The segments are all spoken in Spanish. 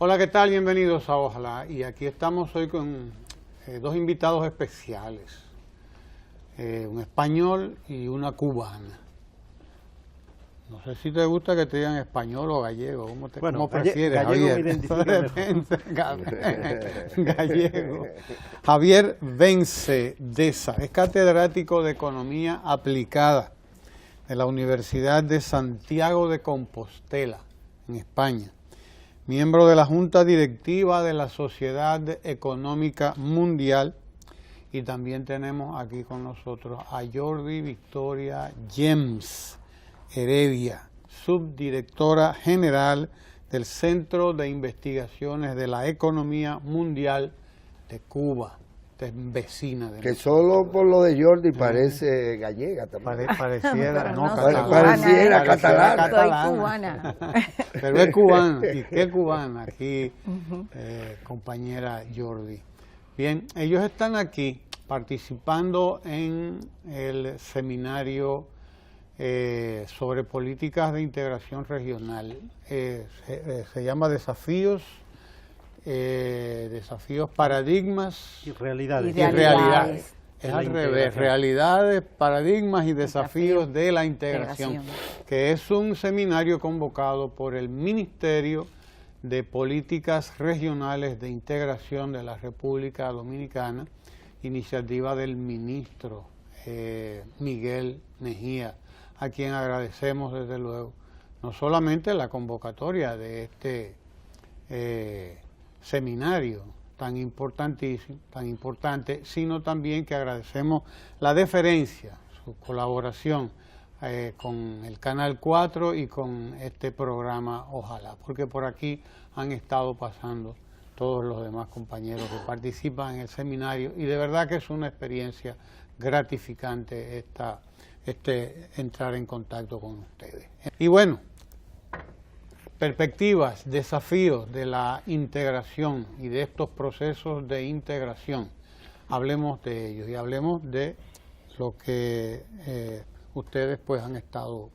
Hola, ¿qué tal? Bienvenidos a Ojalá. Y aquí estamos hoy con dos invitados especiales, un español y una cubana. No sé si te gusta que te digan español o gallego, ¿cómo prefieres, gallego Javier? me identifica Gallego. Javier Vence Deza es catedrático de Economía Aplicada de la Universidad de Santiago de Compostela, en España. Miembro de la Junta Directiva de la Sociedad Económica Mundial, y también tenemos aquí con nosotros a Jordi Victoria Gems Heredia, subdirectora general del Centro de Investigaciones de la Economía Mundial de Cuba, vecina de que nosotros. Solo por lo de Jordi parece gallega también. Pareciera, no, pareciera catalana. Soy cubana. Pero es cubana, y qué cubana aquí, compañera Jordi. Bien, ellos están aquí participando en el seminario sobre políticas de integración regional. Se llama Desafíos, Paradigmas y realidades. Es al revés, realidades, paradigmas y desafíos de la integración, que es un seminario convocado por el Ministerio de Políticas Regionales de Integración de la República Dominicana, iniciativa del ministro Miguel Mejía, a quien agradecemos desde luego no solamente la convocatoria de este seminario tan importantísimo, tan importante, sino también que agradecemos la deferencia, su colaboración con el Canal 4 y con este programa Ojalá, porque por aquí han estado pasando todos los demás compañeros que participan en el seminario, y de verdad que es una experiencia gratificante entrar en contacto con ustedes. Y bueno, perspectivas, desafíos de la integración y de estos procesos de integración. Hablemos de ellos y hablemos de lo que ustedes pues han estado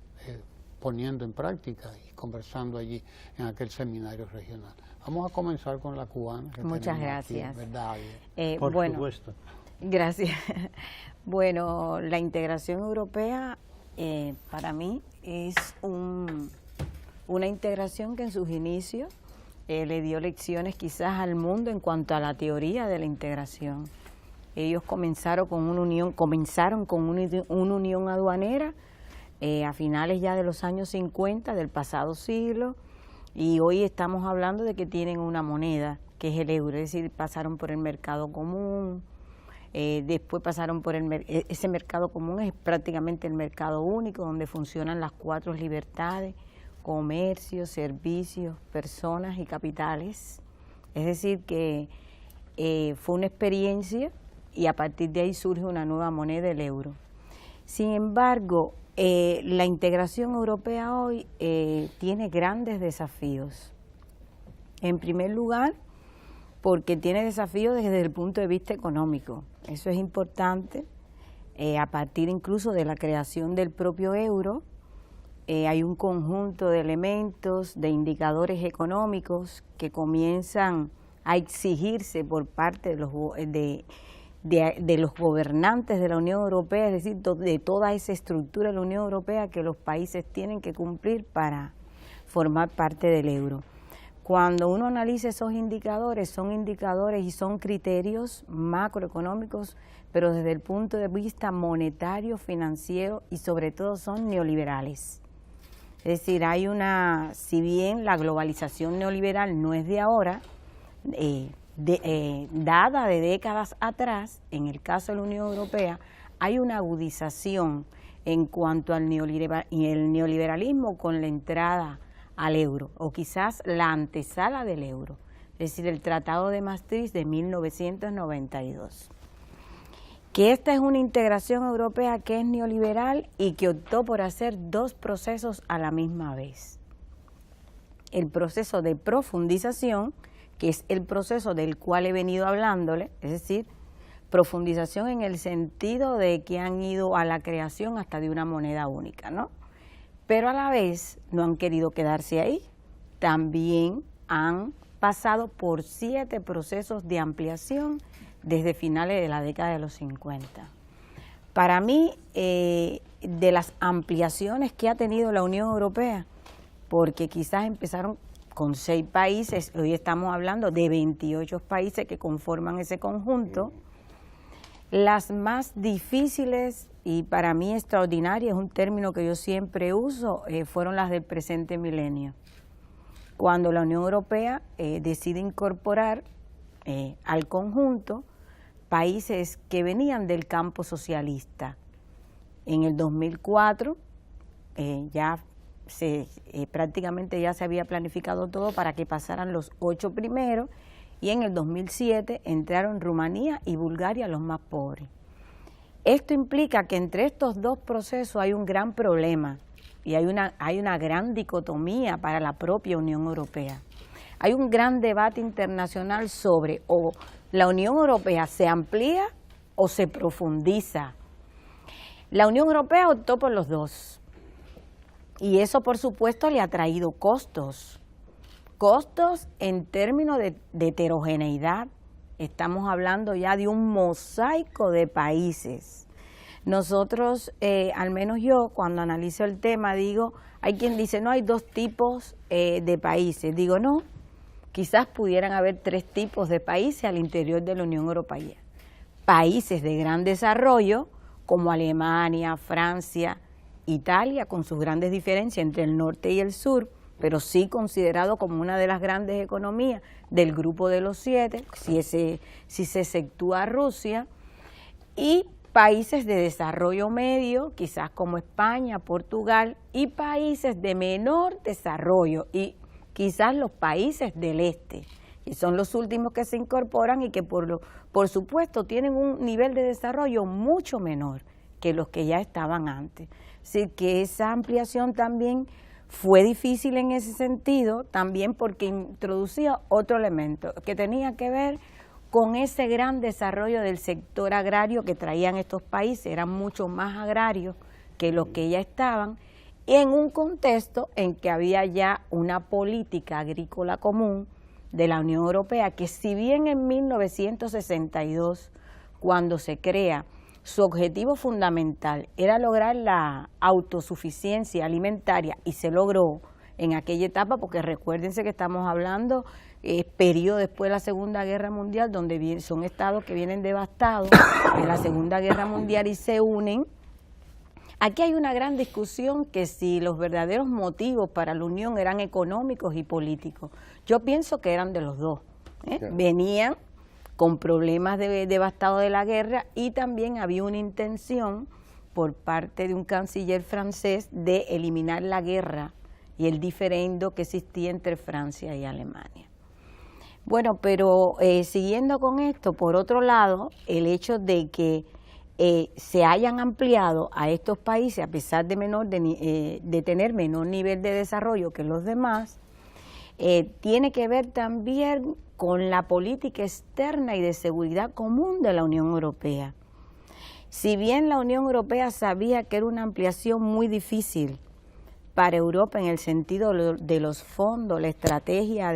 poniendo en práctica y conversando allí en aquel seminario regional. Vamos a comenzar con la cubana. Muchas gracias. Aquí, ¿verdad? Por supuesto. Gracias. Bueno, la integración europea para mí es una integración que en sus inicios le dio lecciones quizás al mundo en cuanto a la teoría de la integración. Ellos comenzaron con una unión aduanera a finales ya de los años 50 del pasado siglo, y hoy estamos hablando de que tienen una moneda que es el euro, es decir, pasaron por el mercado común. Después pasaron por ese mercado común, es prácticamente el mercado único donde funcionan las 4 libertades: comercio, servicios, personas y capitales. Es decir que fue una experiencia, y a partir de ahí surge una nueva moneda, el euro. Sin embargo, la integración europea hoy tiene grandes desafíos. En primer lugar, porque tiene desafíos desde el punto de vista económico. Eso es importante, a partir incluso de la creación del propio euro. Hay un conjunto de elementos, de indicadores económicos que comienzan a exigirse por parte de los gobernantes de la Unión Europea, es decir, de toda esa estructura de la Unión Europea que los países tienen que cumplir para formar parte del euro. Cuando uno analiza esos indicadores, son indicadores y son criterios macroeconómicos, pero desde el punto de vista monetario, financiero, y sobre todo son neoliberales. Es decir, si bien la globalización neoliberal no es de ahora, dada de décadas atrás, en el caso de la Unión Europea, hay una agudización en cuanto al neoliberalismo con la entrada al euro, o quizás la antesala del euro, es decir, el Tratado de Maastricht de 1992. Que esta es una integración europea que es neoliberal y que optó por hacer 2 procesos a la misma vez. El proceso de profundización, que es el proceso del cual he venido hablándole, es decir, profundización en el sentido de que han ido a la creación hasta de una moneda única, ¿no? Pero a la vez no han querido quedarse ahí, también han pasado por 7 procesos de ampliación desde finales de la década de los 50. Para mí, de las ampliaciones que ha tenido la Unión Europea, porque quizás empezaron con 6 países, hoy estamos hablando de 28 países que conforman ese conjunto, las más difíciles y para mí extraordinarias, es un término que yo siempre uso, fueron las del presente milenio. Cuando la Unión Europea decide incorporar al conjunto países que venían del campo socialista. En el 2004 prácticamente ya se había planificado todo para que pasaran los 8 primeros y en el 2007 entraron Rumanía y Bulgaria, los más pobres. Esto implica que entre estos 2 procesos hay un gran problema y hay una gran dicotomía para la propia Unión Europea. Hay un gran debate internacional sobre o la Unión Europea se amplía o se profundiza. La Unión Europea optó por los 2 y eso por supuesto le ha traído costos en términos de heterogeneidad. Estamos hablando ya de un mosaico de países. Nosotros, al menos yo, cuando analizo el tema, digo, hay quien dice, no, hay 2 tipos de países. Digo, no, quizás pudieran haber 3 tipos de países al interior de la Unión Europea. Países de gran desarrollo, como Alemania, Francia, Italia, con sus grandes diferencias entre el norte y el sur, pero sí considerado como una de las grandes economías del grupo de los 7, si se exceptúa Rusia, y países de desarrollo medio, quizás como España, Portugal, y países de menor desarrollo, y quizás los países del este, que son los últimos que se incorporan y que por supuesto tienen un nivel de desarrollo mucho menor que los que ya estaban antes. Así que esa ampliación también fue difícil en ese sentido, también porque introducía otro elemento que tenía que ver con ese gran desarrollo del sector agrario que traían estos países, eran mucho más agrarios que los que ya estaban, en un contexto en que había ya una política agrícola común de la Unión Europea, que si bien en 1962, cuando se crea, su objetivo fundamental era lograr la autosuficiencia alimentaria y se logró en aquella etapa, porque recuérdense que estamos hablando periodo después de la Segunda Guerra Mundial, donde son estados que vienen devastados en la Segunda Guerra Mundial y se unen. Aquí hay una gran discusión que si los verdaderos motivos para la unión eran económicos y políticos. Yo pienso que eran de los 2. Venían con problemas devastados de la guerra y también había una intención por parte de un canciller francés de eliminar la guerra y el diferendo que existía entre Francia y Alemania. Bueno, pero siguiendo con esto, por otro lado, el hecho de que se hayan ampliado a estos países a pesar de tener menor nivel de desarrollo que los demás, tiene que ver también con la política externa y de seguridad común de la Unión Europea. Si bien la Unión Europea sabía que era una ampliación muy difícil para Europa en el sentido de los fondos, la estrategia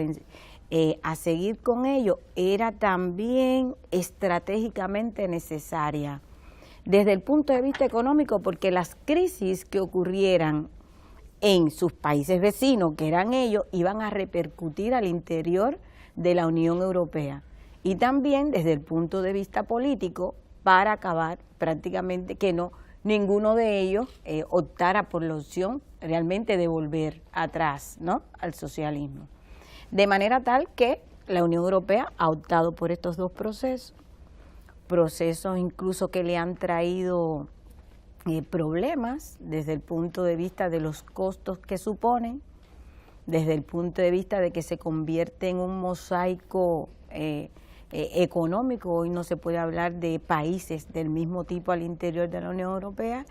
a seguir con ello, era también estratégicamente necesaria desde el punto de vista económico, porque las crisis que ocurrieran en sus países vecinos, que eran ellos, iban a repercutir al interior de la Unión Europea. Y también desde el punto de vista político, para acabar prácticamente que ninguno de ellos optara por la opción realmente de volver atrás, ¿no?, al socialismo. De manera tal que la Unión Europea ha optado por estos 2 procesos incluso que le han traído problemas desde el punto de vista de los costos que suponen, desde el punto de vista de que se convierte en un mosaico económico. Hoy no se puede hablar de países del mismo tipo al interior de la Unión Europea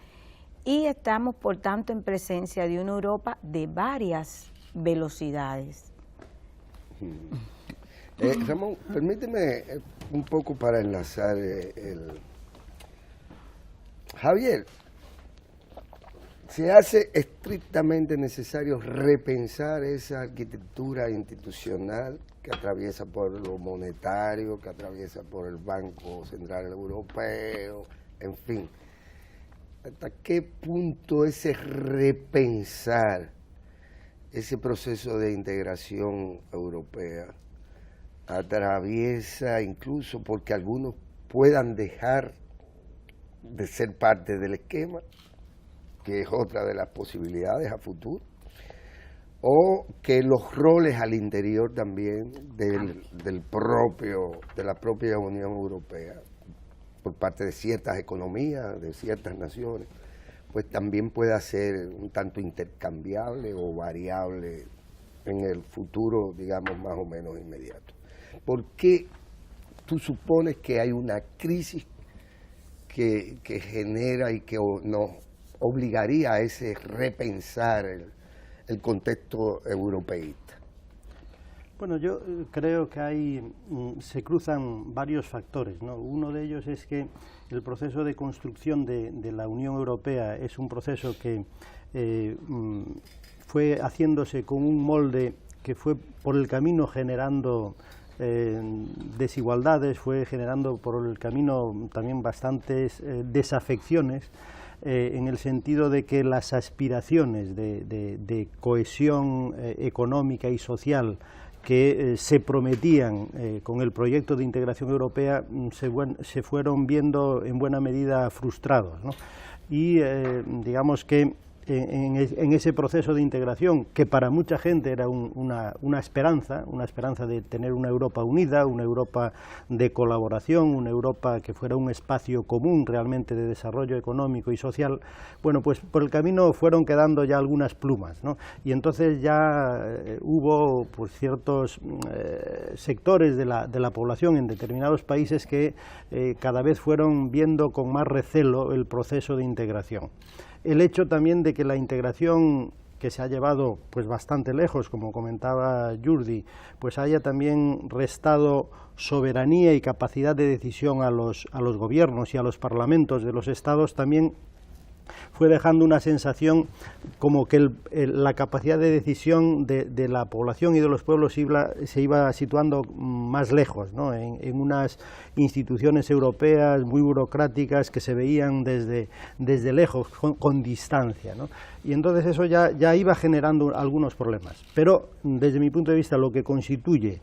y estamos por tanto en presencia de una Europa de varias velocidades. Ramón, permíteme un poco para enlazar Javier, ¿se hace estrictamente necesario repensar esa arquitectura institucional que atraviesa por lo monetario, que atraviesa por el Banco Central Europeo, en fin. ¿Hasta qué punto ese repensar ese proceso de integración europea atraviesa, incluso porque algunos puedan dejar de ser parte del esquema, que es otra de las posibilidades a futuro, o que los roles al interior también de la propia Unión Europea, por parte de ciertas economías, de ciertas naciones, pues también pueda ser un tanto intercambiable o variable en el futuro, digamos, más o menos inmediato. ¿Por qué tú supones que hay una crisis que genera y que nos obligaría a ese repensar el contexto europeísta? Bueno, yo creo que se cruzan varios factores, ¿no? Uno de ellos es que el proceso de construcción de la Unión Europea es un proceso que fue haciéndose con un molde que fue por el camino generando desigualdades, fue generando por el camino también bastantes desafecciones, en el sentido de que las aspiraciones de cohesión económica y social que se prometían con el proyecto de integración europea se fueron viendo en buena medida frustrados, ¿no? Y digamos que en ese proceso de integración, que para mucha gente era una esperanza de tener una Europa unida, una Europa de colaboración, una Europa que fuera un espacio común realmente de desarrollo económico y social, bueno, pues por el camino fueron quedando ya algunas plumas, ¿no? Y entonces ya hubo pues ciertos sectores de la población en determinados países que cada vez fueron viendo con más recelo el proceso de integración. El hecho también de que la integración, que se ha llevado pues bastante lejos, como comentaba Jordi, pues haya también restado soberanía y capacidad de decisión a los gobiernos y a los parlamentos de los estados, también fue dejando una sensación como que la capacidad de decisión de la población y de los pueblos se iba situando más lejos, ¿no? En unas instituciones europeas muy burocráticas que se veían desde lejos, con distancia, ¿no? Y entonces eso ya iba generando algunos problemas. Pero desde mi punto de vista lo que constituye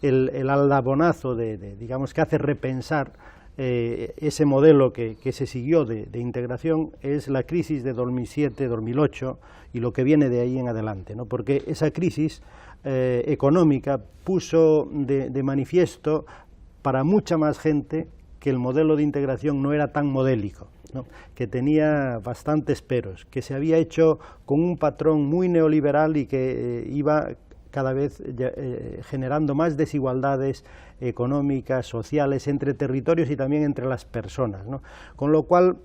el aldabonazo digamos, que hace repensar ese modelo que se siguió de integración es la crisis de 2007-2008 y lo que viene de ahí en adelante, ¿no? Porque esa crisis económica puso de manifiesto para mucha más gente que el modelo de integración no era tan modélico, ¿no? Que tenía bastantes peros, que se había hecho con un patrón muy neoliberal y que iba cada vez generando más desigualdades económicas, sociales, entre territorios y también entre las personas, ¿no? Con lo cual,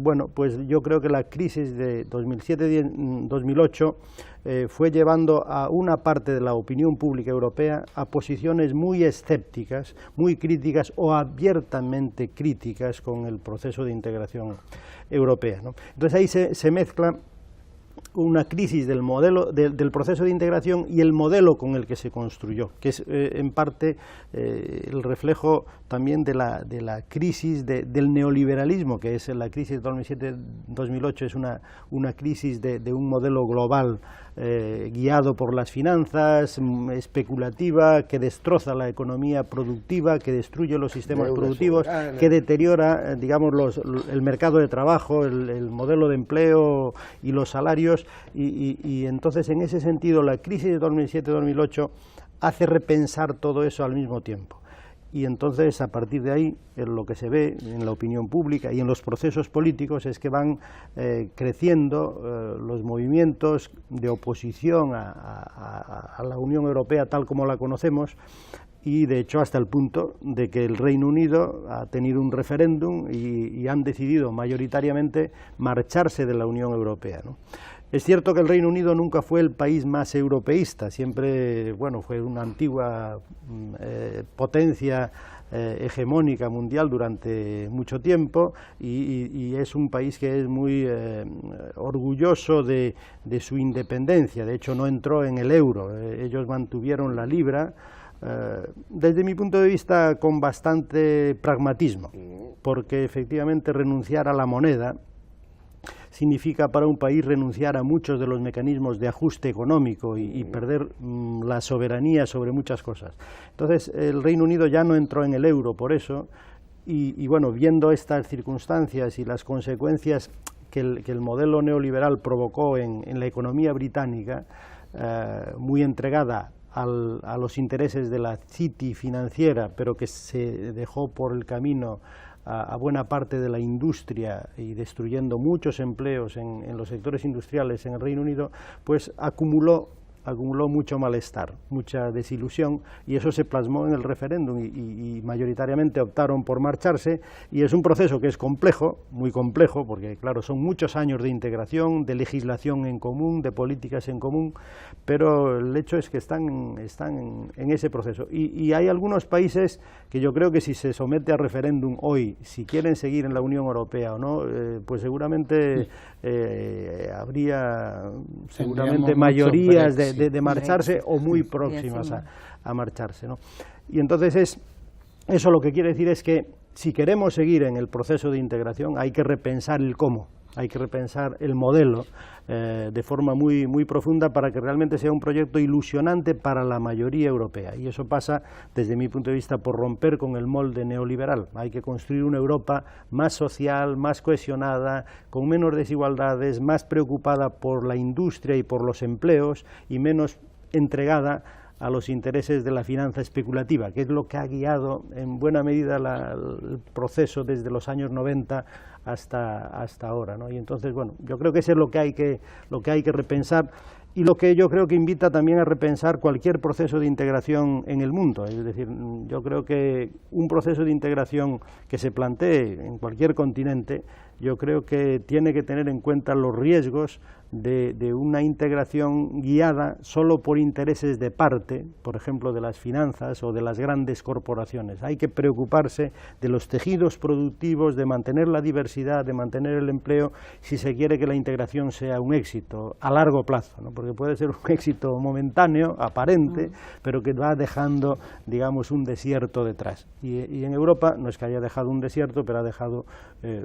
bueno, pues yo creo que la crisis de 2007-2008 fue llevando a una parte de la opinión pública europea a posiciones muy escépticas, muy críticas o abiertamente críticas con el proceso de integración europea, ¿no? Entonces ahí se mezcla una crisis del modelo, del proceso de integración y el modelo con el que se construyó, que es en parte el reflejo también de la crisis del neoliberalismo, que es la crisis de 2007-2008, es una crisis de un modelo global guiado por las finanzas, especulativa, que destroza la economía productiva, que destruye los sistemas productivos, que deteriora, digamos, el mercado de trabajo, el modelo de empleo y los salarios, y entonces en ese sentido la crisis de 2007-2008 hace repensar todo eso al mismo tiempo. Y entonces, a partir de ahí, lo que se ve en la opinión pública y en los procesos políticos es que van creciendo los movimientos de oposición a la Unión Europea tal como la conocemos, y de hecho hasta el punto de que el Reino Unido ha tenido un referéndum y han decidido mayoritariamente marcharse de la Unión Europea, ¿no? Es cierto que el Reino Unido nunca fue el país más europeísta, siempre, bueno, fue una antigua potencia hegemónica mundial durante mucho tiempo y es un país que es muy orgulloso de su independencia. De hecho no entró en el euro, ellos mantuvieron la libra Desde mi punto de vista, con bastante pragmatismo, porque efectivamente renunciar a la moneda significa para un país renunciar a muchos de los mecanismos de ajuste económico y perder la soberanía sobre muchas cosas. Entonces, el Reino Unido ya no entró en el euro por eso, y bueno, viendo estas circunstancias y las consecuencias que el modelo neoliberal provocó en la economía británica, muy entregada a los intereses de la City financiera, pero que se dejó por el camino a buena parte de la industria y destruyendo muchos empleos en los sectores industriales en el Reino Unido, pues acumuló mucho malestar, mucha desilusión, y eso se plasmó en el referéndum y mayoritariamente optaron por marcharse, y es un proceso que es complejo, muy complejo, porque claro, son muchos años de integración, de legislación en común, de políticas en común, pero el hecho es que están en ese proceso, y hay algunos países que yo creo que si se somete a referéndum hoy, si quieren seguir en la Unión Europea o no, pues seguramente habría mayorías de marcharse o muy próximas a marcharse, ¿no? Y entonces eso lo que quiere decir es que si queremos seguir en el proceso de integración hay que repensar el cómo, hay que repensar el modelo de forma muy, muy profunda para que realmente sea un proyecto ilusionante para la mayoría europea, y eso pasa desde mi punto de vista por romper con el molde neoliberal. Hay que construir una Europa más social, más cohesionada, con menos desigualdades, más preocupada por la industria y por los empleos y menos entregada a los intereses de la finanza especulativa, que es lo que ha guiado en buena medida el proceso desde los años 90 hasta ahora, ¿no? Y entonces, bueno, yo creo que eso es lo que hay que repensar, y lo que yo creo que invita también a repensar cualquier proceso de integración en el mundo. Es decir, yo creo que un proceso de integración que se plantee en cualquier continente, yo creo que tiene que tener en cuenta los riesgos de una integración guiada solo por intereses de parte, por ejemplo, de las finanzas o de las grandes corporaciones. Hay que preocuparse de los tejidos productivos, de mantener la diversidad, de mantener el empleo, si se quiere que la integración sea un éxito a largo plazo, ¿no? Porque puede ser un éxito momentáneo, aparente, pero que va dejando, digamos, un desierto detrás. Y en Europa no es que haya dejado un desierto, pero ha dejado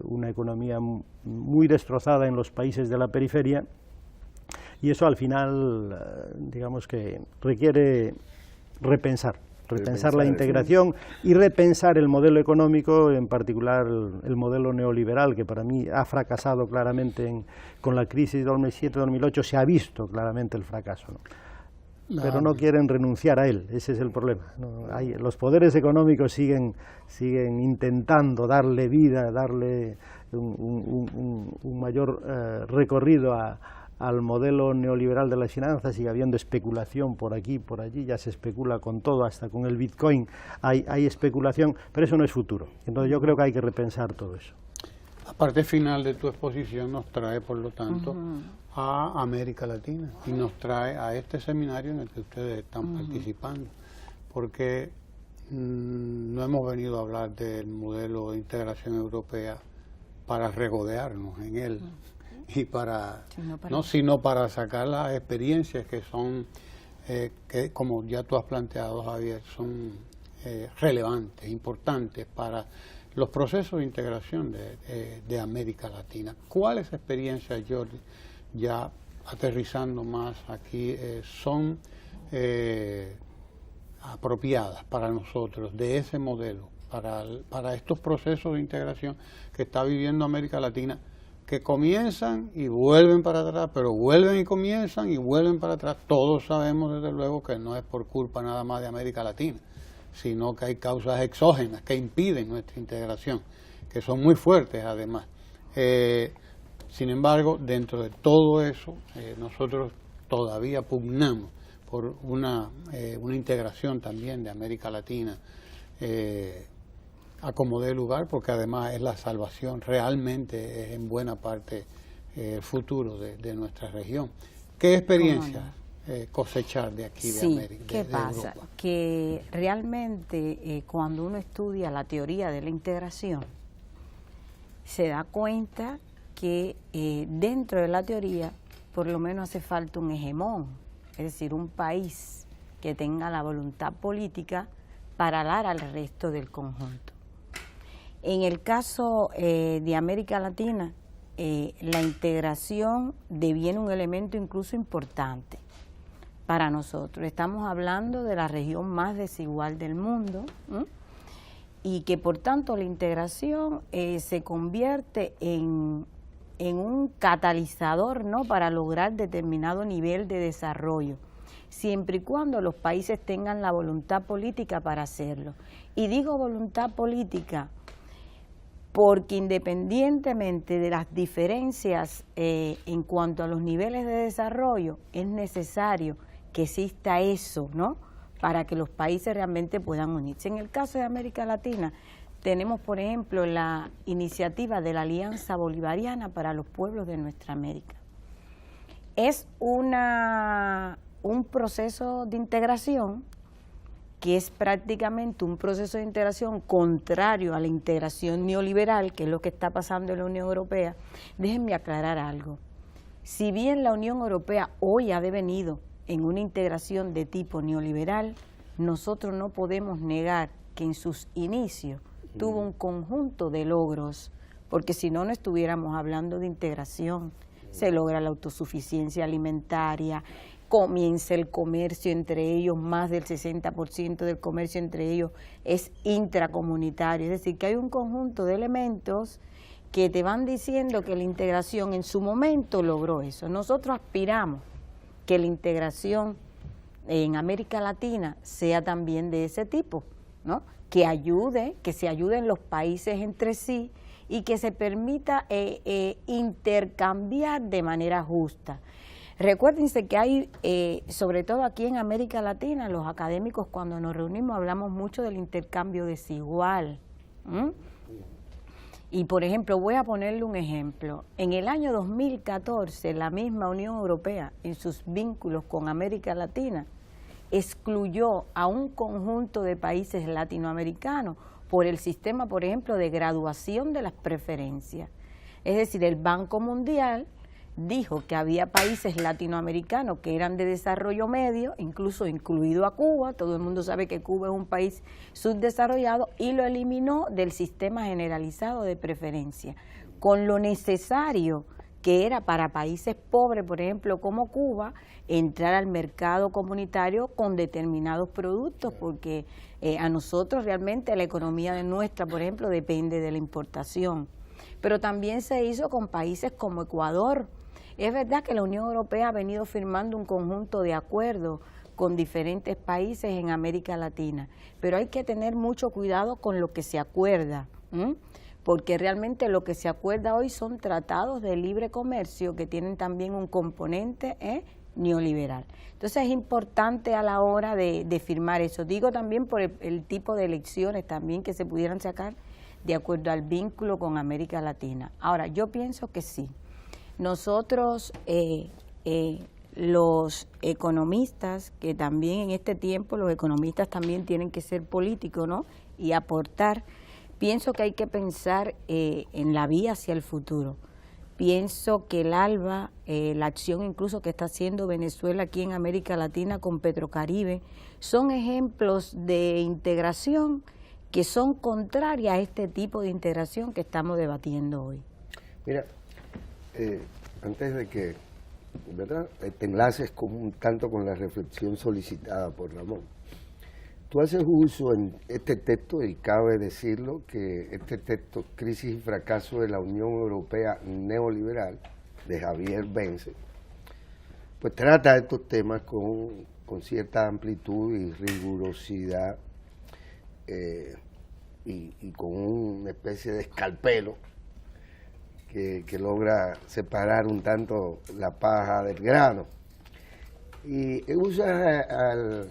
una economía muy destrozada en los países de la periferia, y eso al final, digamos que requiere repensar la integración y repensar el modelo económico, en particular el modelo neoliberal, que para mí ha fracasado claramente con la crisis de 2007-2008, se ha visto claramente el fracaso, ¿no? Pero no quieren renunciar a él, ese es el problema, ¿no? Los poderes económicos siguen intentando darle vida, darle un mayor recorrido al modelo neoliberal de las finanzas. Sigue habiendo especulación por aquí, por allí, ya se especula con todo, hasta con el Bitcoin hay especulación, pero eso no es futuro. Entonces yo creo que hay que repensar todo eso. La parte final de tu exposición nos trae, por lo tanto, a América Latina, y nos trae a este seminario en el que ustedes están participando, porque no hemos venido a hablar del modelo de integración europea para regodearnos en él, y sino para sacar las experiencias que son, que como ya tú has planteado, Javier, son relevantes, importantes para los procesos de integración de América Latina. ¿Cuáles experiencias, Jordi, ya aterrizando más aquí, son apropiadas para nosotros de ese modelo, para estos procesos de integración que está viviendo América Latina, que comienzan y vuelven para atrás, pero vuelven y comienzan y vuelven para atrás? Todos sabemos desde luego que no es por culpa nada más de América Latina, sino que hay causas exógenas que impiden nuestra integración, que son muy fuertes además. Sin embargo, dentro de todo eso, nosotros todavía pugnamos por una integración también de América Latina a como dé lugar, porque además es la salvación, realmente es en buena parte el futuro de nuestra región. ¿Qué experiencia cosechar de aquí, de América? ¿Qué pasa? Europa? Que realmente cuando uno estudia la teoría de la integración, se da cuenta que dentro de la teoría por lo menos hace falta un hegemón, es decir, un país que tenga la voluntad política para dar al resto del conjunto. En el caso de América Latina, la integración deviene un elemento incluso importante para nosotros. Estamos hablando de la región más desigual del mundo, y que por tanto la integración se convierte en un catalizador, ¿no?, para lograr determinado nivel de desarrollo, siempre y cuando los países tengan la voluntad política para hacerlo. Y digo voluntad política porque independientemente de las diferencias en cuanto a los niveles de desarrollo, es necesario que exista eso, ¿no?, para que los países realmente puedan unirse. En el caso de América Latina, tenemos, por ejemplo, la iniciativa de la Alianza Bolivariana para los Pueblos de Nuestra América. Es un proceso de integración que es prácticamente un proceso de integración contrario a la integración neoliberal, que es lo que está pasando en la Unión Europea. Déjenme aclarar algo. Si bien la Unión Europea hoy ha devenido en una integración de tipo neoliberal, nosotros no podemos negar que en sus inicios tuvo un conjunto de logros, porque si no, no estuviéramos hablando de integración. Se logra la autosuficiencia alimentaria, comienza el comercio entre ellos, más del 60% del comercio entre ellos es intracomunitario, es decir, que hay un conjunto de elementos que te van diciendo que la integración en su momento logró eso. Nosotros aspiramos que la integración en América Latina sea también de ese tipo, ¿no?, que se ayuden los países entre sí y que se permita intercambiar de manera justa. Recuérdense que hay, sobre todo aquí en América Latina, los académicos cuando nos reunimos hablamos mucho del intercambio desigual. Y por ejemplo, voy a ponerle un ejemplo. En el año 2014, la misma Unión Europea, en sus vínculos con América Latina, excluyó a un conjunto de países latinoamericanos por el sistema, por ejemplo, de graduación de las preferencias. Es decir, el Banco Mundial dijo que había países latinoamericanos que eran de desarrollo medio, incluso incluido a Cuba, todo el mundo sabe que Cuba es un país subdesarrollado, y lo eliminó del sistema generalizado de preferencia, con lo necesario que era para países pobres, por ejemplo, como Cuba, entrar al mercado comunitario con determinados productos, porque a nosotros realmente la economía de nuestra, por ejemplo, depende de la importación. Pero también se hizo con países como Ecuador. Es verdad que la Unión Europea ha venido firmando un conjunto de acuerdos con diferentes países en América Latina, pero hay que tener mucho cuidado con lo que se acuerda, porque realmente lo que se acuerda hoy son tratados de libre comercio que tienen también un componente neoliberal. Entonces es importante a la hora de firmar eso. Digo también por el tipo de elecciones también que se pudieran sacar de acuerdo al vínculo con América Latina. Ahora, yo pienso que sí. Nosotros, los economistas, que también en este tiempo los economistas también tienen que ser políticos, ¿no?, y aportar, pienso que hay que pensar en la vía hacia el futuro. Pienso que el ALBA, la acción incluso que está haciendo Venezuela aquí en América Latina con Petrocaribe, son ejemplos de integración que son contrarias a este tipo de integración que estamos debatiendo hoy. Mira, antes de que, ¿verdad?, te enlaces tanto con la reflexión solicitada por Ramón, tú haces uso en este texto, y cabe decirlo, que este texto, Crisis y Fracaso de la Unión Europea Neoliberal, de Javier Vence, pues trata estos temas con cierta amplitud y rigurosidad, y con una especie de escalpelo que logra separar un tanto la paja del grano. Y usa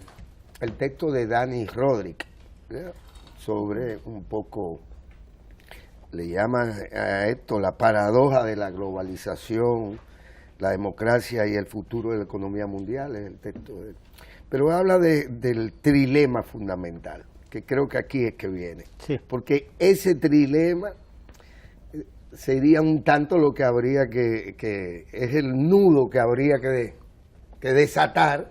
el texto de Dani Rodrik, ¿verdad?, sobre un poco, le llaman a esto la paradoja de la globalización, la democracia y el futuro de la economía mundial, es el texto de él. Pero habla del trilema fundamental, que creo que aquí es que viene. Sí. Porque ese trilema sería un tanto lo que habría que es el nudo que habría que desatar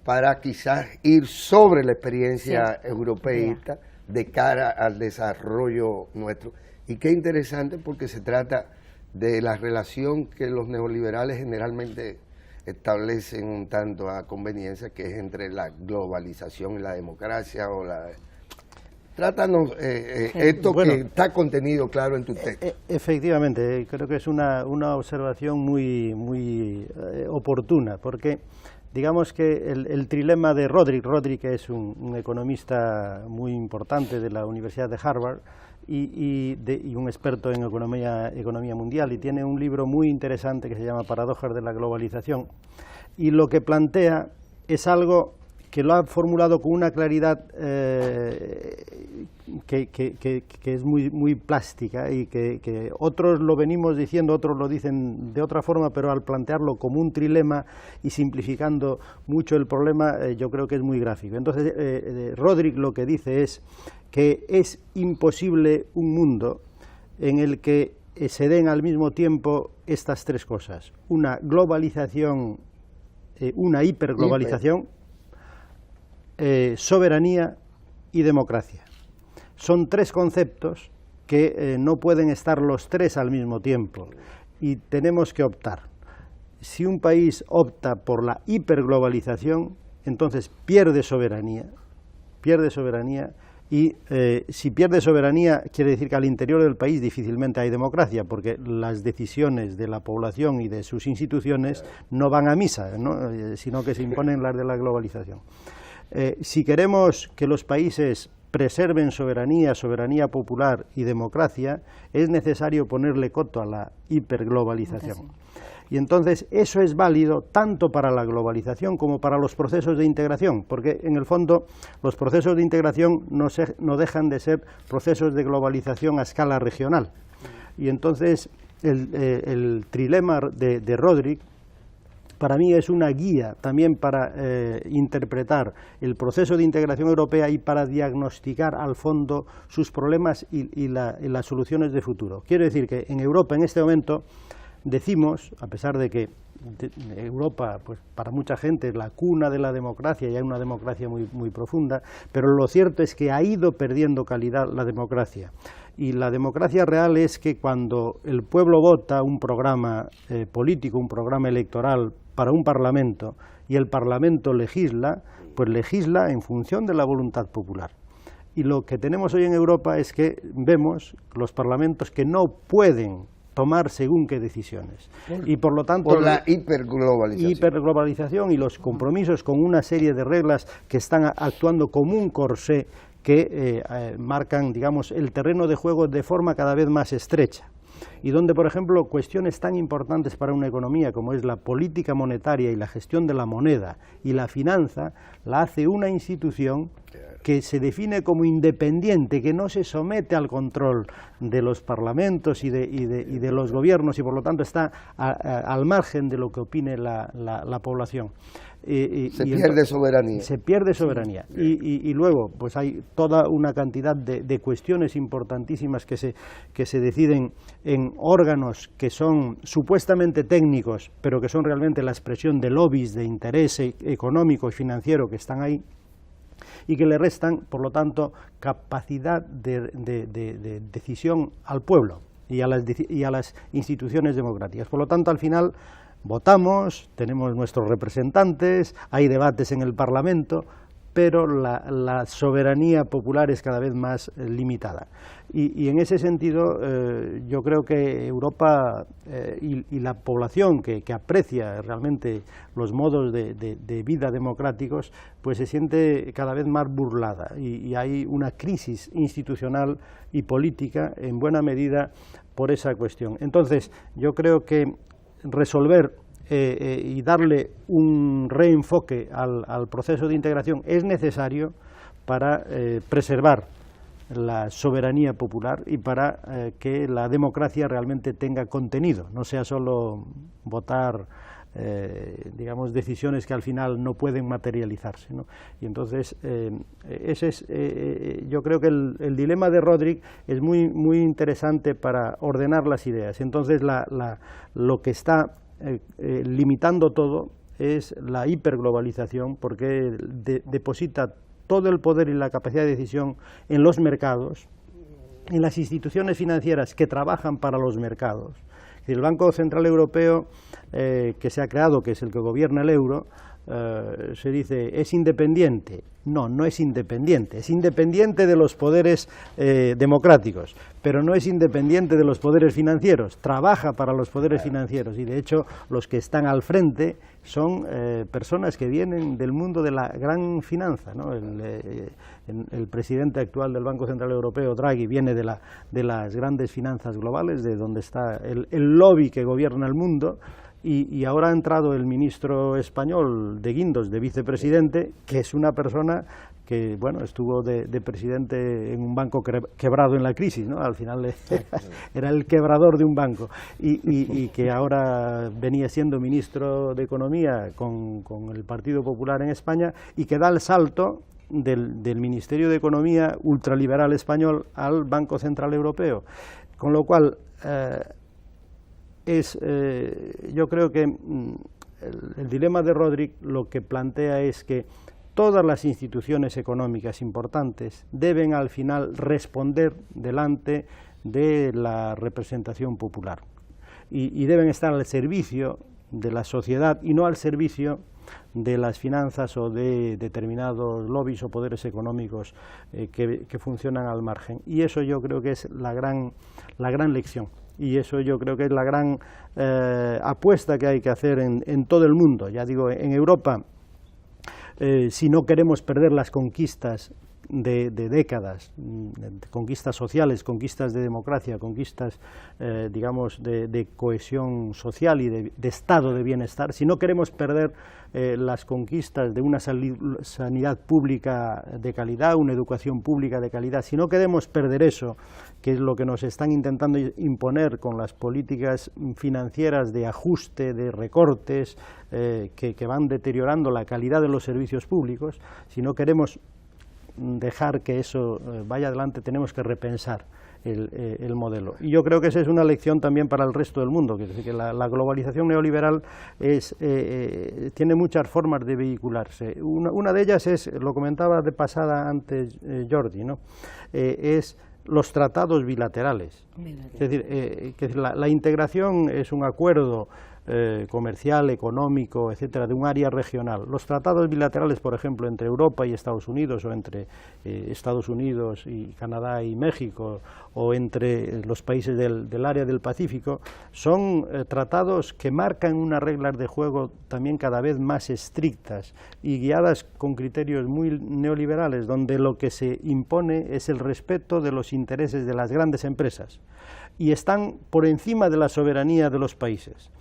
para quizás ir sobre la experiencia europeísta de cara al desarrollo nuestro. Y qué interesante, porque se trata de la relación que los neoliberales generalmente establecen un tanto a conveniencia, que es entre la globalización y la democracia, o la... Trátanos esto, bueno, que está contenido claro en tu texto. Efectivamente, creo que es una observación muy oportuna, porque digamos que el trilema de Rodrik, que es un economista muy importante de la Universidad de Harvard y un experto en economía mundial, y tiene un libro muy interesante que se llama Paradojas de la globalización, y lo que plantea es algo que lo ha formulado con una claridad que es muy plástica, y que otros lo venimos diciendo, otros lo dicen de otra forma, pero al plantearlo como un trilema y simplificando mucho el problema, yo creo que es muy gráfico. Entonces, Rodrik lo que dice es que es imposible un mundo en el que se den al mismo tiempo estas tres cosas: una globalización, una hiperglobalización, soberanía y democracia. Son tres conceptos que no pueden estar los tres al mismo tiempo, y tenemos que optar. Si un país opta por la hiperglobalización, entonces pierde soberanía, y si pierde soberanía quiere decir que al interior del país difícilmente hay democracia, porque las decisiones de la población y de sus instituciones no van a misa, ¿no? Sino que se imponen las de la globalización. Si queremos que los países preserven soberanía popular y democracia, es necesario ponerle coto a la hiperglobalización. Y entonces eso es válido tanto para la globalización como para los procesos de integración, porque en el fondo los procesos de integración no dejan de ser procesos de globalización a escala regional. Y entonces el trilema de Rodrik para mí es una guía también para interpretar el proceso de integración europea y para diagnosticar al fondo sus problemas y las soluciones de futuro. Quiero decir que en Europa en este momento decimos, a pesar de que Europa, pues para mucha gente es la cuna de la democracia y hay una democracia muy profunda, pero lo cierto es que ha ido perdiendo calidad la democracia. Y la democracia real es que cuando el pueblo vota un programa político, un programa electoral para un parlamento, y el parlamento legisla, pues legisla en función de la voluntad popular. Y lo que tenemos hoy en Europa es que vemos los parlamentos que no pueden tomar según qué decisiones, y por lo tanto por la hiperglobalización y los compromisos con una serie de reglas que están actuando como un corsé que marcan, digamos, el terreno de juego de forma cada vez más estrecha, y donde, por ejemplo, cuestiones tan importantes para una economía como es la política monetaria y la gestión de la moneda y la finanza, la hace una institución que se define como independiente, que no se somete al control de los parlamentos y de los gobiernos, y por lo tanto está al margen de lo que opine la población. Se pierde soberanía. Se pierde soberanía. Y luego pues hay toda una cantidad de cuestiones importantísimas que se deciden en órganos que son supuestamente técnicos, pero que son realmente la expresión de lobbies de interés económico y financiero que están ahí, y que le restan, por lo tanto, capacidad de decisión al pueblo y a las instituciones democráticas. Por lo tanto, al final votamos, tenemos nuestros representantes, hay debates en el Parlamento, pero la soberanía popular es cada vez más limitada. Y en ese sentido, yo creo que Europa y la población que aprecia realmente los modos de vida democráticos, pues se siente cada vez más burlada, y hay una crisis institucional y política en buena medida por esa cuestión. Entonces, yo creo que resolver y darle un reenfoque al proceso de integración es necesario para preservar la soberanía popular y para que la democracia realmente tenga contenido, no sea solo votar digamos, decisiones que al final no pueden materializarse, ¿no? Y entonces ese es, yo creo que el dilema de Rodrik es muy interesante para ordenar las ideas. Entonces lo que está limitando todo es la hiperglobalización, porque deposita todo el poder y la capacidad de decisión en los mercados, en las instituciones financieras que trabajan para los mercados. El Banco Central Europeo que se ha creado, que es el que gobierna el euro, se dice, ¿es independiente? No, no es independiente de los poderes democráticos, pero no es independiente de los poderes financieros, trabaja para los poderes financieros, y de hecho los que están al frente son personas que vienen del mundo de la gran finanza, ¿no? El presidente actual del Banco Central Europeo, Draghi, viene de las grandes finanzas globales, de donde está el lobby que gobierna el mundo. Y ahora ha entrado el ministro español de Guindos, de vicepresidente, que es una persona que, bueno, estuvo de presidente en un banco quebrado en la crisis, ¿no? Al final era el quebrador de un banco, y que ahora venía siendo ministro de Economía con el Partido Popular en España, y que da el salto del Ministerio de Economía ultraliberal español al Banco Central Europeo, con lo cual yo creo que el dilema de Rodrik lo que plantea es que todas las instituciones económicas importantes deben al final responder delante de la representación popular y deben estar al servicio de la sociedad y no al servicio de las finanzas o de determinados lobbies o poderes económicos que funcionan al margen. Y eso yo creo que es la gran lección. Y eso yo creo que es la gran apuesta que hay que hacer en todo el mundo. Ya digo, en Europa, si no queremos perder las conquistas de décadas, conquistas sociales, conquistas de democracia, conquistas, digamos, de cohesión social y de estado de bienestar, si no queremos perder las conquistas de una sanidad pública de calidad, una educación pública de calidad, si no queremos perder eso, que es lo que nos están intentando imponer con las políticas financieras de ajuste, de recortes, que van deteriorando la calidad de los servicios públicos, si no queremos dejar que eso vaya adelante, tenemos que repensar el modelo. Y yo creo que esa es una lección también para el resto del mundo, que la globalización neoliberal tiene muchas formas de vehicularse. Una de ellas es, lo comentaba de pasada antes Jordi, ¿no? Es los tratados bilaterales. Es decir, que la integración es un acuerdo comercial, económico, etcétera, de un área regional. Los tratados bilaterales, por ejemplo, entre Europa y Estados Unidos, o entre Estados Unidos y Canadá y México, o entre los países del área del Pacífico, son tratados que marcan unas reglas de juego también cada vez más estrictas y guiadas con criterios muy neoliberales, donde lo que se impone es el respeto de los intereses de las grandes empresas y están por encima de la soberanía de los países.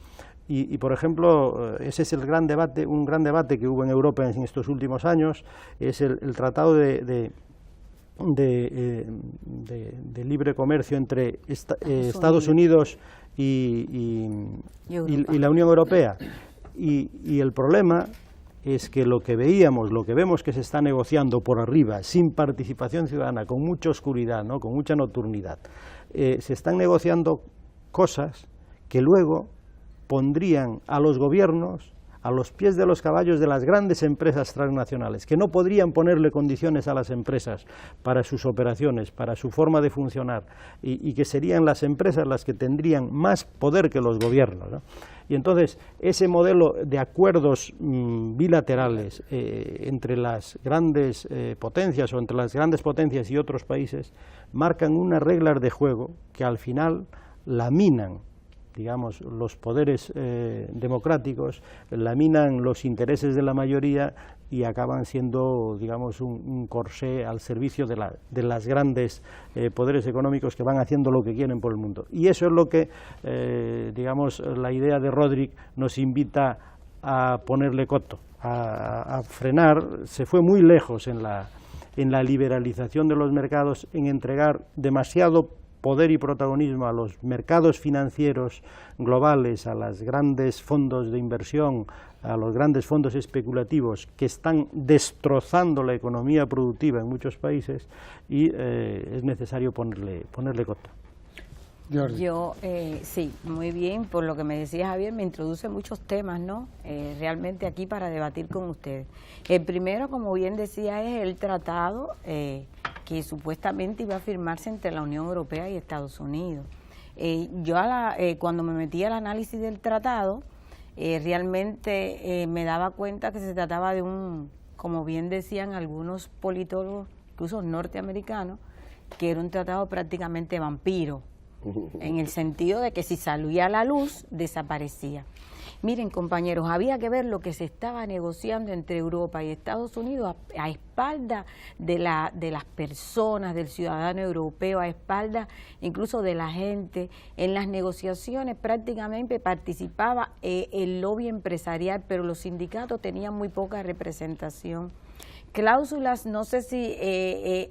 Y por ejemplo, ese es el gran debate, un gran debate que hubo en Europa en estos últimos años, es el tratado de libre comercio entre Estados Unidos y la Unión Europea. Y el problema es que lo que vemos que se está negociando por arriba, sin participación ciudadana, con mucha oscuridad, ¿no? Con mucha nocturnidad, se están negociando cosas que luego pondrían a los gobiernos a los pies de los caballos de las grandes empresas transnacionales, que no podrían ponerle condiciones a las empresas para sus operaciones, para su forma de funcionar, y que serían las empresas las que tendrían más poder que los gobiernos, ¿no? Y entonces ese modelo de acuerdos bilaterales entre las grandes potencias o entre las grandes potencias y otros países marcan unas reglas de juego que al final laminan, digamos, los poderes democráticos, laminan los intereses de la mayoría y acaban siendo, digamos, un corsé al servicio de las grandes poderes económicos que van haciendo lo que quieren por el mundo. Y eso es lo que, digamos, la idea de Rodrik nos invita a ponerle coto, a frenar. Se fue muy lejos en la liberalización de los mercados, en entregar demasiado poder y protagonismo a los mercados financieros globales, a los grandes fondos de inversión, a los grandes fondos especulativos que están destrozando la economía productiva en muchos países, y es necesario ponerle coto. Jordi. Yo, sí, muy bien, por lo que me decía Javier, me introduce muchos temas, ¿no? Realmente aquí para debatir con ustedes. El primero, como bien decía, es el tratado que supuestamente iba a firmarse entre la Unión Europea y Estados Unidos. Yo cuando me metí al análisis del tratado, realmente me daba cuenta que se trataba de como bien decían algunos politólogos, incluso norteamericanos, que era un tratado prácticamente vampiro, en el sentido de que si salía a la luz, desaparecía. Miren, compañeros, había que ver lo que se estaba negociando entre Europa y Estados Unidos a espaldas de las personas, del ciudadano europeo, a espaldas incluso de la gente. En las negociaciones prácticamente participaba el lobby empresarial, pero los sindicatos tenían muy poca representación. Cláusulas, no sé si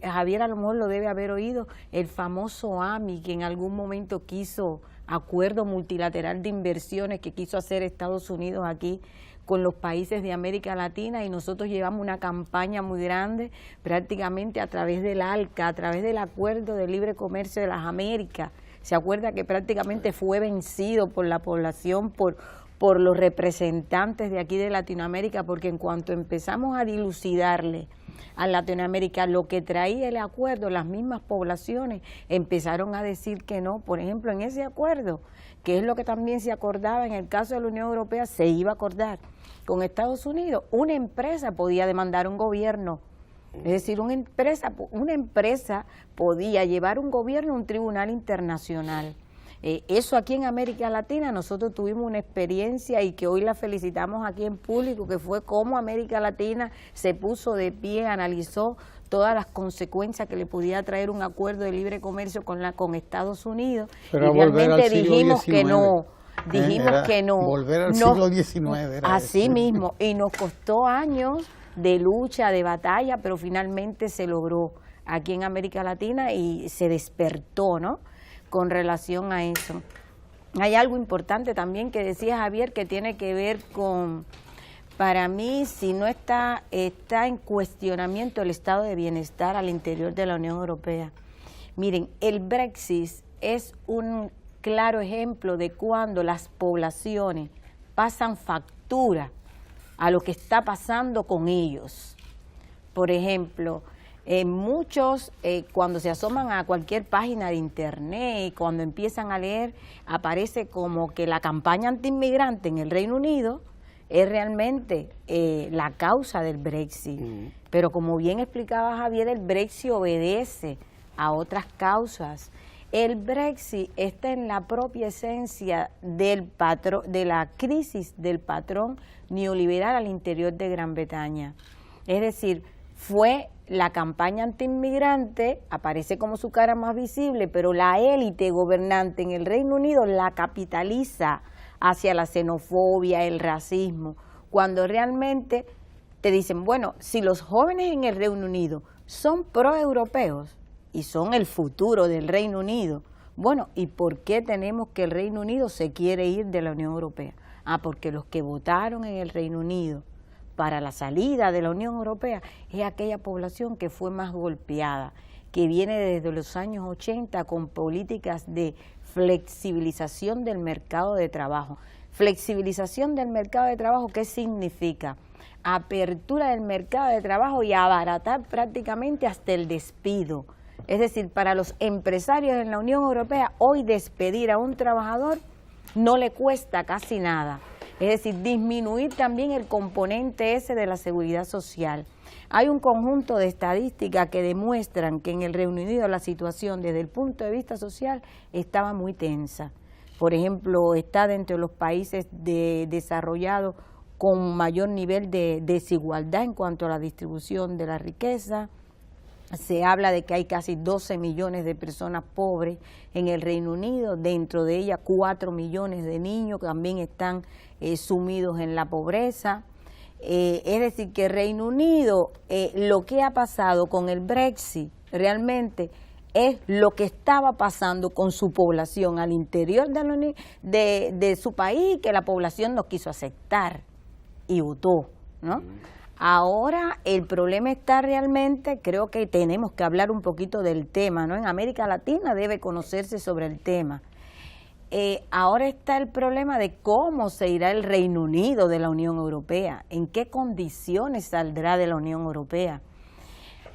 Javier a lo mejor lo debe haber oído, el famoso AMI, que en algún momento quiso acuerdo multilateral de inversiones que quiso hacer Estados Unidos aquí con los países de América Latina, y nosotros llevamos una campaña muy grande prácticamente a través del ALCA, a través del Acuerdo de Libre Comercio de las Américas. Se acuerda que prácticamente fue vencido por la población, por los representantes de aquí de Latinoamérica, porque en cuanto empezamos a dilucidarle a Latinoamérica lo que traía el acuerdo, las mismas poblaciones empezaron a decir que no. Por ejemplo, en ese acuerdo, que es lo que también se acordaba en el caso de la Unión Europea, se iba a acordar con Estados Unidos, una empresa podía demandar a un gobierno. Es decir, una empresa podía llevar un gobierno a un tribunal internacional. Eso aquí en América Latina nosotros tuvimos una experiencia y que hoy la felicitamos aquí en público, que fue cómo América Latina se puso de pie, analizó todas las consecuencias que le podía traer un acuerdo de libre comercio con Estados Unidos. Pero y realmente dijimos que no. Volver al siglo XIX. Así mismo, y nos costó años de lucha, de batalla, pero finalmente se logró aquí en América Latina y se despertó, ¿no?, con relación a eso. Hay algo importante también que decía Javier, que tiene que ver con, para mí, si no está en cuestionamiento el estado de bienestar al interior de la Unión Europea. Miren, el Brexit es un claro ejemplo de cuando las poblaciones pasan factura a lo que está pasando con ellos. Por ejemplo, muchos cuando se asoman a cualquier página de internet y cuando empiezan a leer, aparece como que la campaña antiinmigrante en el Reino Unido es realmente la causa del Brexit. Pero como bien explicaba Javier, el Brexit obedece a otras causas. El Brexit está en la propia esencia de la crisis del patrón neoliberal al interior de Gran Bretaña. Es decir, fue la campaña antiinmigrante, aparece como su cara más visible, pero la élite gobernante en el Reino Unido la capitaliza hacia la xenofobia, el racismo, cuando realmente te dicen, bueno, si los jóvenes en el Reino Unido son proeuropeos y son el futuro del Reino Unido, bueno, ¿y por qué tenemos que el Reino Unido se quiere ir de la Unión Europea? Porque los que votaron en el Reino Unido para la salida de la Unión Europea es aquella población que fue más golpeada, que viene desde los años 80 con políticas de flexibilización del mercado de trabajo. Flexibilización del mercado de trabajo, ¿qué significa? Apertura del mercado de trabajo y abaratar prácticamente hasta el despido. Es decir, para los empresarios en la Unión Europea, hoy despedir a un trabajador no le cuesta casi nada. Es decir, disminuir también el componente ese de la seguridad social. Hay un conjunto de estadísticas que demuestran que en el Reino Unido la situación desde el punto de vista social estaba muy tensa. Por ejemplo, está dentro de los países desarrollados con mayor nivel de desigualdad en cuanto a la distribución de la riqueza. Se habla de que hay casi 12 millones de personas pobres en el Reino Unido, dentro de ellas 4 millones de niños que también están sumidos en la pobreza. Es decir, que Reino Unido, lo que ha pasado con el Brexit realmente es lo que estaba pasando con su población al interior de su país, que la población no quiso aceptar y votó, ¿no? Ahora el problema está realmente, creo que tenemos que hablar un poquito del tema, ¿no? En América Latina debe conocerse sobre el tema. Ahora está el problema de cómo se irá el Reino Unido de la Unión Europea, en qué condiciones saldrá de la Unión Europea.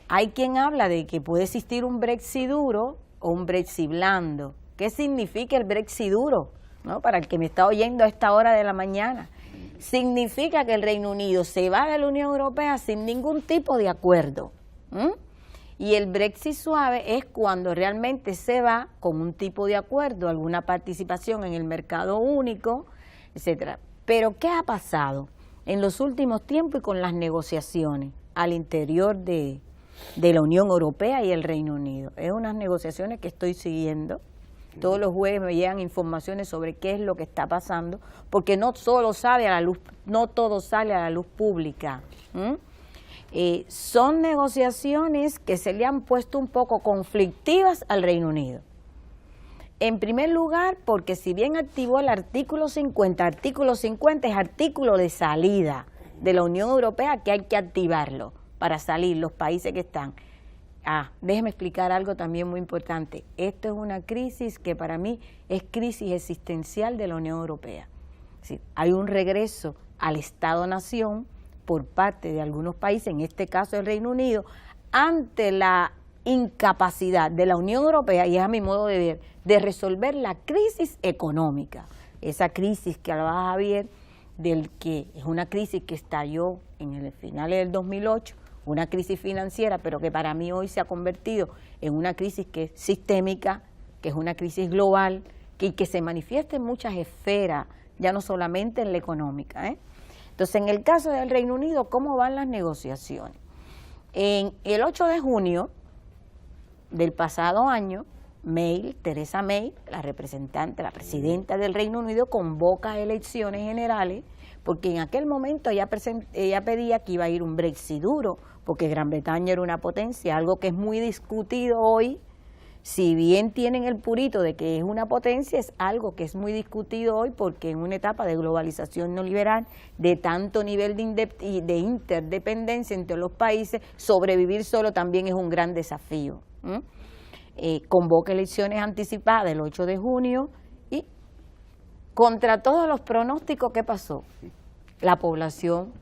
Hay quien habla de que puede existir un Brexit duro o un Brexit blando. ¿Qué significa el Brexit duro? ¿No? Para el que me está oyendo a esta hora de la mañana. Significa que el Reino Unido se va de la Unión Europea sin ningún tipo de acuerdo. Y el Brexit suave es cuando realmente se va con un tipo de acuerdo, alguna participación en el mercado único, etcétera. Pero ¿qué ha pasado en los últimos tiempos y con las negociaciones al interior de la Unión Europea y el Reino Unido? Es unas negociaciones que estoy siguiendo. Todos los jueves me llegan informaciones sobre qué es lo que está pasando, porque no todo sale a la luz pública. Son negociaciones que se le han puesto un poco conflictivas al Reino Unido. En primer lugar, porque si bien activó el artículo 50 es artículo de salida de la Unión Europea, que hay que activarlo para salir los países que están. Déjeme explicar algo también muy importante. Esto es una crisis que para mí es crisis existencial de la Unión Europea. Es decir, hay un regreso al Estado-Nación por parte de algunos países, en este caso el Reino Unido, ante la incapacidad de la Unión Europea, y es a mi modo de ver, de resolver la crisis económica. Esa crisis que hablaba Javier, del que es una crisis que estalló en el finales del 2008, una crisis financiera, pero que para mí hoy se ha convertido en una crisis que es sistémica, que es una crisis global, que se manifiesta en muchas esferas, ya no solamente en la económica. Entonces, en el caso del Reino Unido, ¿cómo van las negociaciones? En el 8 de junio del pasado año, Theresa May, la representante, la presidenta del Reino Unido, convoca elecciones generales, porque en aquel momento ella pedía que iba a ir un Brexit duro, porque Gran Bretaña era una potencia, algo que es muy discutido hoy. Si bien tienen el purito de que es una potencia, es algo que es muy discutido hoy, porque en una etapa de globalización neoliberal, de tanto nivel de interdependencia entre los países, sobrevivir solo también es un gran desafío. Convoca elecciones anticipadas el 8 de junio y contra todos los pronósticos, ¿qué pasó? La población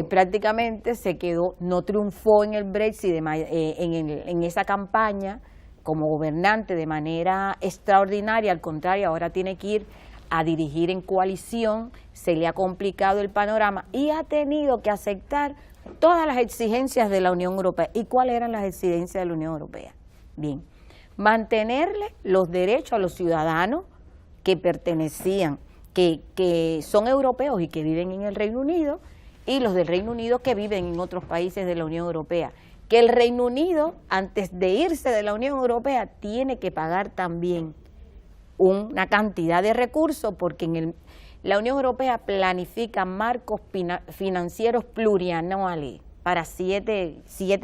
prácticamente se quedó, no triunfó en el Brexit, en esa campaña como gobernante de manera extraordinaria, al contrario, ahora tiene que ir a dirigir en coalición, se le ha complicado el panorama y ha tenido que aceptar todas las exigencias de la Unión Europea. ¿Y cuáles eran las exigencias de la Unión Europea? Bien, mantenerle los derechos a los ciudadanos que pertenecían, que son europeos y que viven en el Reino Unido, y los del Reino Unido que viven en otros países de la Unión Europea. Que el Reino Unido, antes de irse de la Unión Europea, tiene que pagar también una cantidad de recursos, porque la Unión Europea planifica marcos financieros plurianuales para 7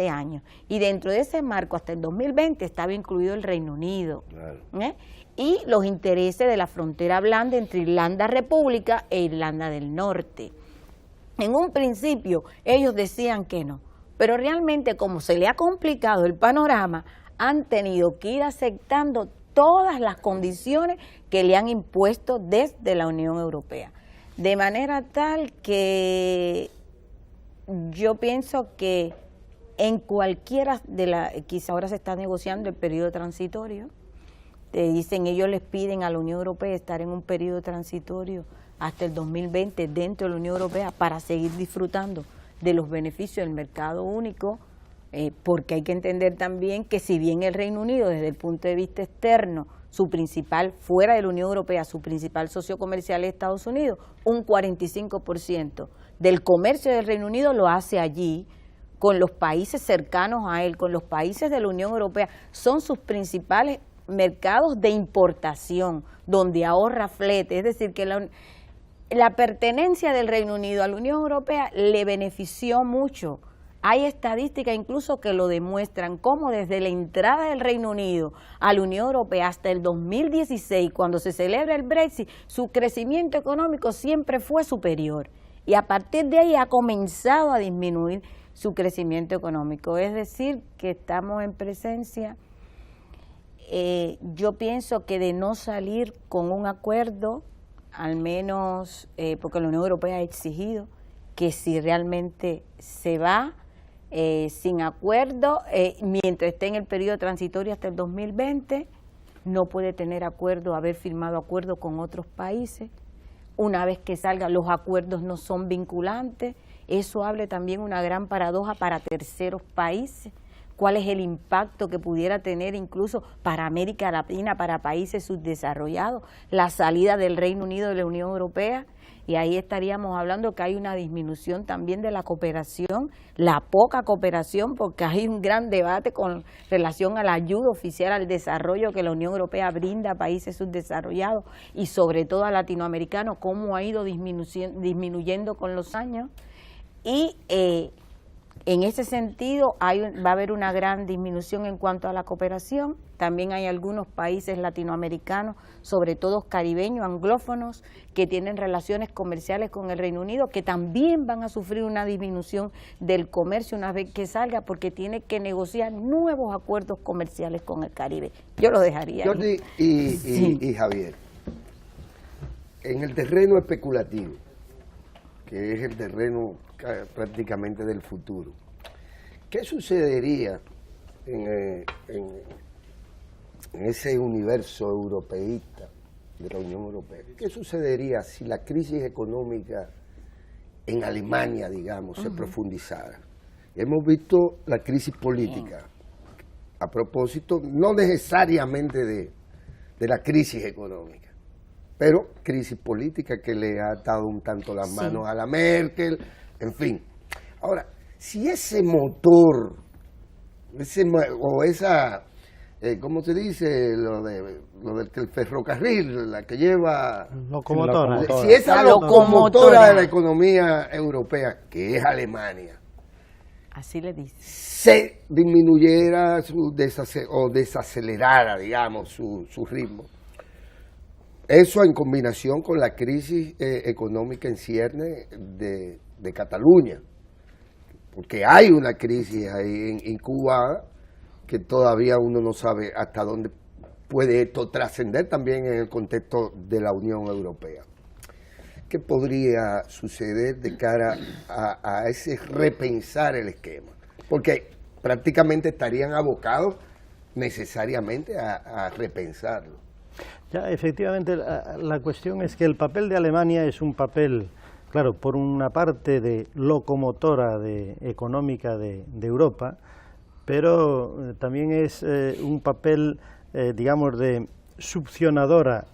años. Y dentro de ese marco, hasta el 2020, estaba incluido el Reino Unido. Claro. Y los intereses de la frontera blanda entre Irlanda República e Irlanda del Norte. En un principio ellos decían que no, pero realmente como se le ha complicado el panorama, han tenido que ir aceptando todas las condiciones que le han impuesto desde la Unión Europea. De manera tal que yo pienso que en cualquiera quizá ahora se está negociando el periodo transitorio, te dicen, ellos les piden a la Unión Europea estar en un periodo transitorio hasta el 2020 dentro de la Unión Europea para seguir disfrutando de los beneficios del mercado único, porque hay que entender también que si bien el Reino Unido desde el punto de vista externo, fuera de la Unión Europea, su principal socio comercial es Estados Unidos, un 45% del comercio del Reino Unido lo hace allí, con los países cercanos a él, con los países de la Unión Europea, son sus principales mercados de importación, donde ahorra flete, es decir, que la pertenencia del Reino Unido a la Unión Europea le benefició mucho. Hay estadísticas incluso que lo demuestran, como desde la entrada del Reino Unido a la Unión Europea hasta el 2016, cuando se celebra el Brexit, su crecimiento económico siempre fue superior. y a partir de ahí ha comenzado a disminuir su crecimiento económico. Es decir, que estamos en presencia, yo pienso que de no salir con un acuerdo, al menos porque la Unión Europea ha exigido que si realmente se va sin acuerdo, mientras esté en el periodo transitorio hasta el 2020, no puede tener acuerdo, haber firmado acuerdos con otros países. Una vez que salga, los acuerdos no son vinculantes. Eso abre también una gran paradoja para terceros países. ¿Cuál es el impacto que pudiera tener incluso para América Latina, para países subdesarrollados, la salida del Reino Unido de la Unión Europea? Y ahí estaríamos hablando que hay una disminución también de la cooperación, la poca cooperación, porque hay un gran debate con relación a la ayuda oficial al desarrollo que la Unión Europea brinda a países subdesarrollados y sobre todo a latinoamericanos, cómo ha ido disminuyendo con los años. Y en ese sentido va a haber una gran disminución en cuanto a la cooperación. También hay algunos países latinoamericanos, sobre todo caribeños, anglófonos, que tienen relaciones comerciales con el Reino Unido, que también van a sufrir una disminución del comercio una vez que salga, porque tiene que negociar nuevos acuerdos comerciales con el Caribe. Yo lo dejaría Jordi ahí. y Javier, en el terreno especulativo, que es el terreno prácticamente del futuro, ¿qué sucedería en ese universo europeísta de la Unión Europea? ¿Qué sucedería si la crisis económica en Alemania, digamos, se profundizara? Hemos visto la crisis política, a propósito, no necesariamente de la crisis económica, pero crisis política que le ha atado un tanto las manos a la Merkel, en fin. Ahora, si ese motor, o esa, ¿cómo se dice? Lo del que el ferrocarril, la que lleva... Locomotora. Si esa locomotora de la economía europea, que es Alemania, así le dice, se disminuyera o desacelerara, digamos, su ritmo. Eso en combinación con la crisis económica en cierne de Cataluña, porque hay una crisis ahí incubada que todavía uno no sabe hasta dónde puede esto trascender también en el contexto de la Unión Europea. ¿Qué podría suceder de cara a ese repensar el esquema? Porque prácticamente estarían abocados necesariamente a repensarlo. Ya, efectivamente, la cuestión es que el papel de Alemania es un papel, claro, por una parte de locomotora económica de Europa, pero también es un papel, digamos, de succionadora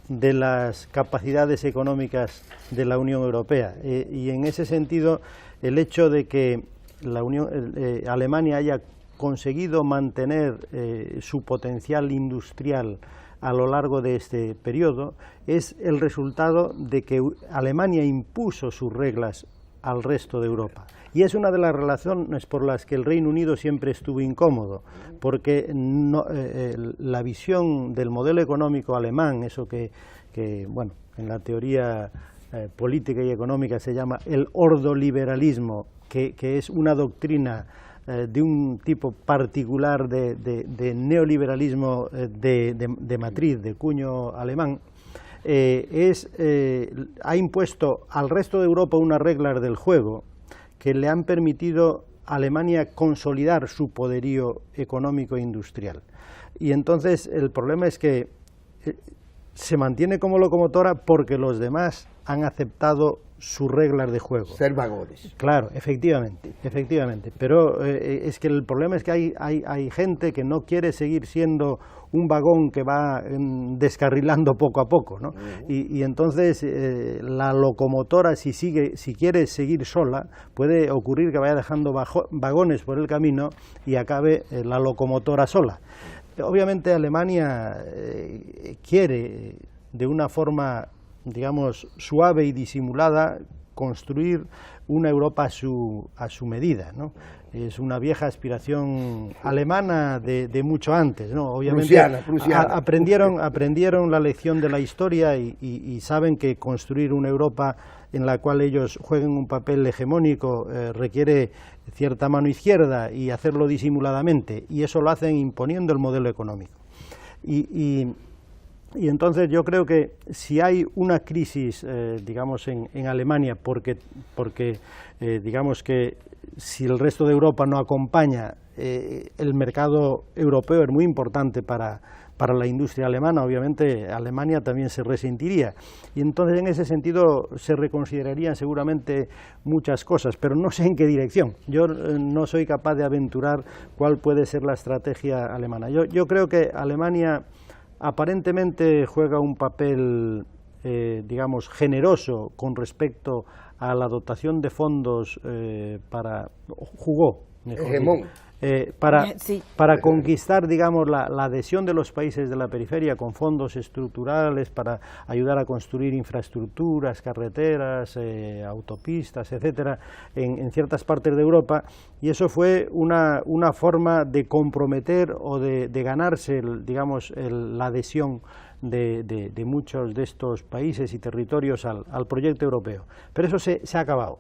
de las capacidades económicas de la Unión Europea. Y en ese sentido, el hecho de que Alemania haya conseguido mantener su potencial industrial a lo largo de este periodo es el resultado de que Alemania impuso sus reglas al resto de Europa. Y es una de las razones por las que el Reino Unido siempre estuvo incómodo, porque la visión del modelo económico alemán, eso que bueno, en la teoría política y económica se llama el ordoliberalismo, que es una doctrina de un tipo particular de neoliberalismo de matriz, de cuño alemán, ha impuesto al resto de Europa unas reglas del juego que le han permitido a Alemania consolidar su poderío económico e industrial. Y entonces el problema es que se mantiene como locomotora porque los demás han aceptado sus reglas de juego. Ser vagones. Claro, efectivamente, pero es que el problema es que hay gente que no quiere seguir siendo un vagón que va descarrilando poco a poco, ¿no? Y entonces la locomotora, si quiere seguir sola, puede ocurrir que vaya dejando vagones por el camino y acabe la locomotora sola. Obviamente Alemania quiere de una forma, digamos, suave y disimulada, construir una Europa a su medida, ¿no? Es una vieja aspiración alemana de mucho antes, ¿no? Obviamente prusiana. aprendieron la lección de la historia y saben que construir una Europa en la cual ellos jueguen un papel hegemónico requiere cierta mano izquierda y hacerlo disimuladamente, y eso lo hacen imponiendo el modelo económico. Y entonces yo creo que si hay una crisis, digamos, en Alemania, porque digamos que si el resto de Europa no acompaña, el mercado europeo es muy importante para la industria alemana, obviamente Alemania también se resentiría. Y entonces en ese sentido se reconsiderarían seguramente muchas cosas, pero no sé en qué dirección. Yo no soy capaz de aventurar cuál puede ser la estrategia alemana. Yo creo que Alemania aparentemente juega un papel, digamos, generoso con respecto a la dotación de fondos jugó, mejor, para conquistar, digamos, la adhesión de los países de la periferia con fondos estructurales para ayudar a construir infraestructuras, carreteras, autopistas, etcétera, en ciertas partes de Europa, y eso fue una forma de comprometer o de ganarse, digamos, la adhesión de muchos de estos países y territorios al proyecto europeo. Pero eso se ha acabado.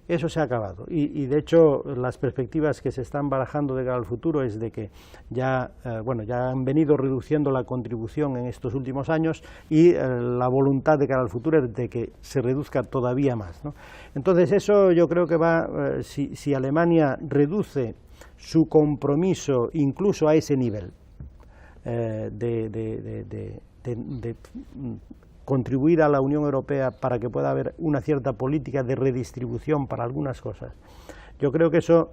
Eso se ha acabado y de hecho las perspectivas que se están barajando de cara al futuro es de que ya han venido reduciendo la contribución en estos últimos años y la voluntad de cara al futuro es de que se reduzca todavía más, ¿no? Entonces eso yo creo que si Alemania reduce su compromiso incluso a ese nivel de contribuir a la Unión Europea para que pueda haber una cierta política de redistribución para algunas cosas, yo creo que eso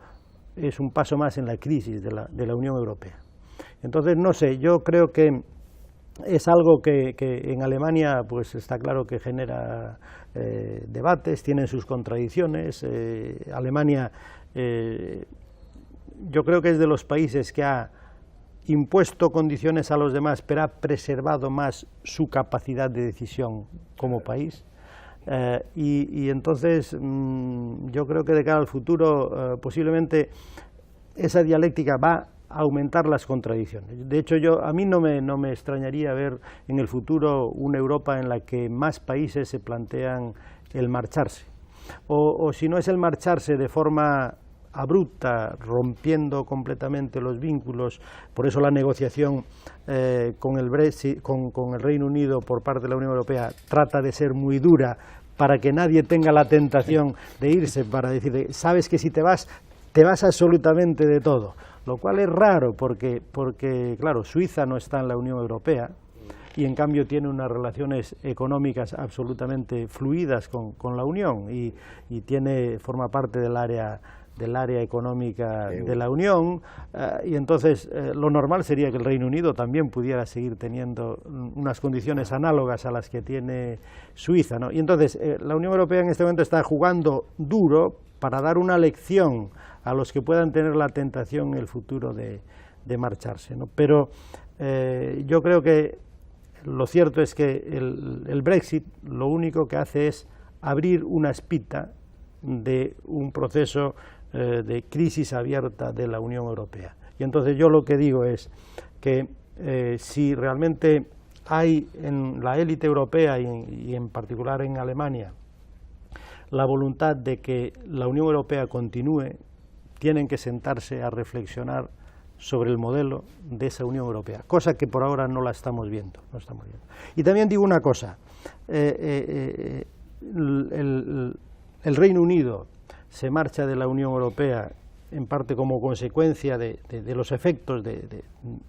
es un paso más en la crisis de la Unión Europea. Entonces, no sé, yo creo que es algo que en Alemania pues está claro que genera debates, tiene sus contradicciones. Alemania yo creo que es de los países que ha impuesto condiciones a los demás, pero ha preservado más su capacidad de decisión como país. Y entonces yo creo que de cara al futuro posiblemente esa dialéctica va a aumentar las contradicciones. De hecho, a mí no me extrañaría ver en el futuro una Europa en la que más países se plantean el marcharse, o si no es el marcharse de forma abrupta, rompiendo completamente los vínculos. Por eso la negociación con el Brexit, con el Reino Unido por parte de la Unión Europea trata de ser muy dura para que nadie tenga la tentación de irse, para decir, sabes que si te vas absolutamente de todo, lo cual es raro porque claro, Suiza no está en la Unión Europea y en cambio tiene unas relaciones económicas absolutamente fluidas con la Unión y forma parte del área económica de la Unión, y entonces lo normal sería que el Reino Unido también pudiera seguir teniendo unas condiciones análogas a las que tiene Suiza, ¿no? Y entonces la Unión Europea en este momento está jugando duro para dar una lección a los que puedan tener la tentación en el futuro de marcharse, ¿no? Pero yo creo que lo cierto es que el Brexit lo único que hace es abrir una espita de un proceso de crisis abierta de la Unión Europea. Y entonces yo lo que digo es que si realmente hay en la élite europea y en particular en Alemania la voluntad de que la Unión Europea continúe, tienen que sentarse a reflexionar sobre el modelo de esa Unión Europea, cosa que por ahora no la estamos viendo. Y también digo una cosa, el Reino Unido se marcha de la Unión Europea en parte como consecuencia de los efectos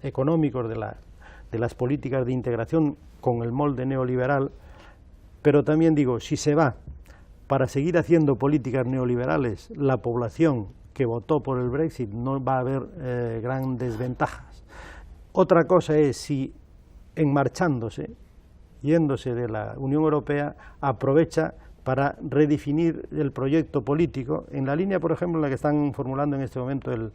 económicos de las políticas de integración con el molde neoliberal, pero también digo, si se va para seguir haciendo políticas neoliberales, la población que votó por el Brexit no va a haber grandes ventajas. Otra cosa es si en marchándose, yéndose de la Unión Europea, aprovecha para redefinir el proyecto político, en la línea, por ejemplo, en la que están formulando en este momento el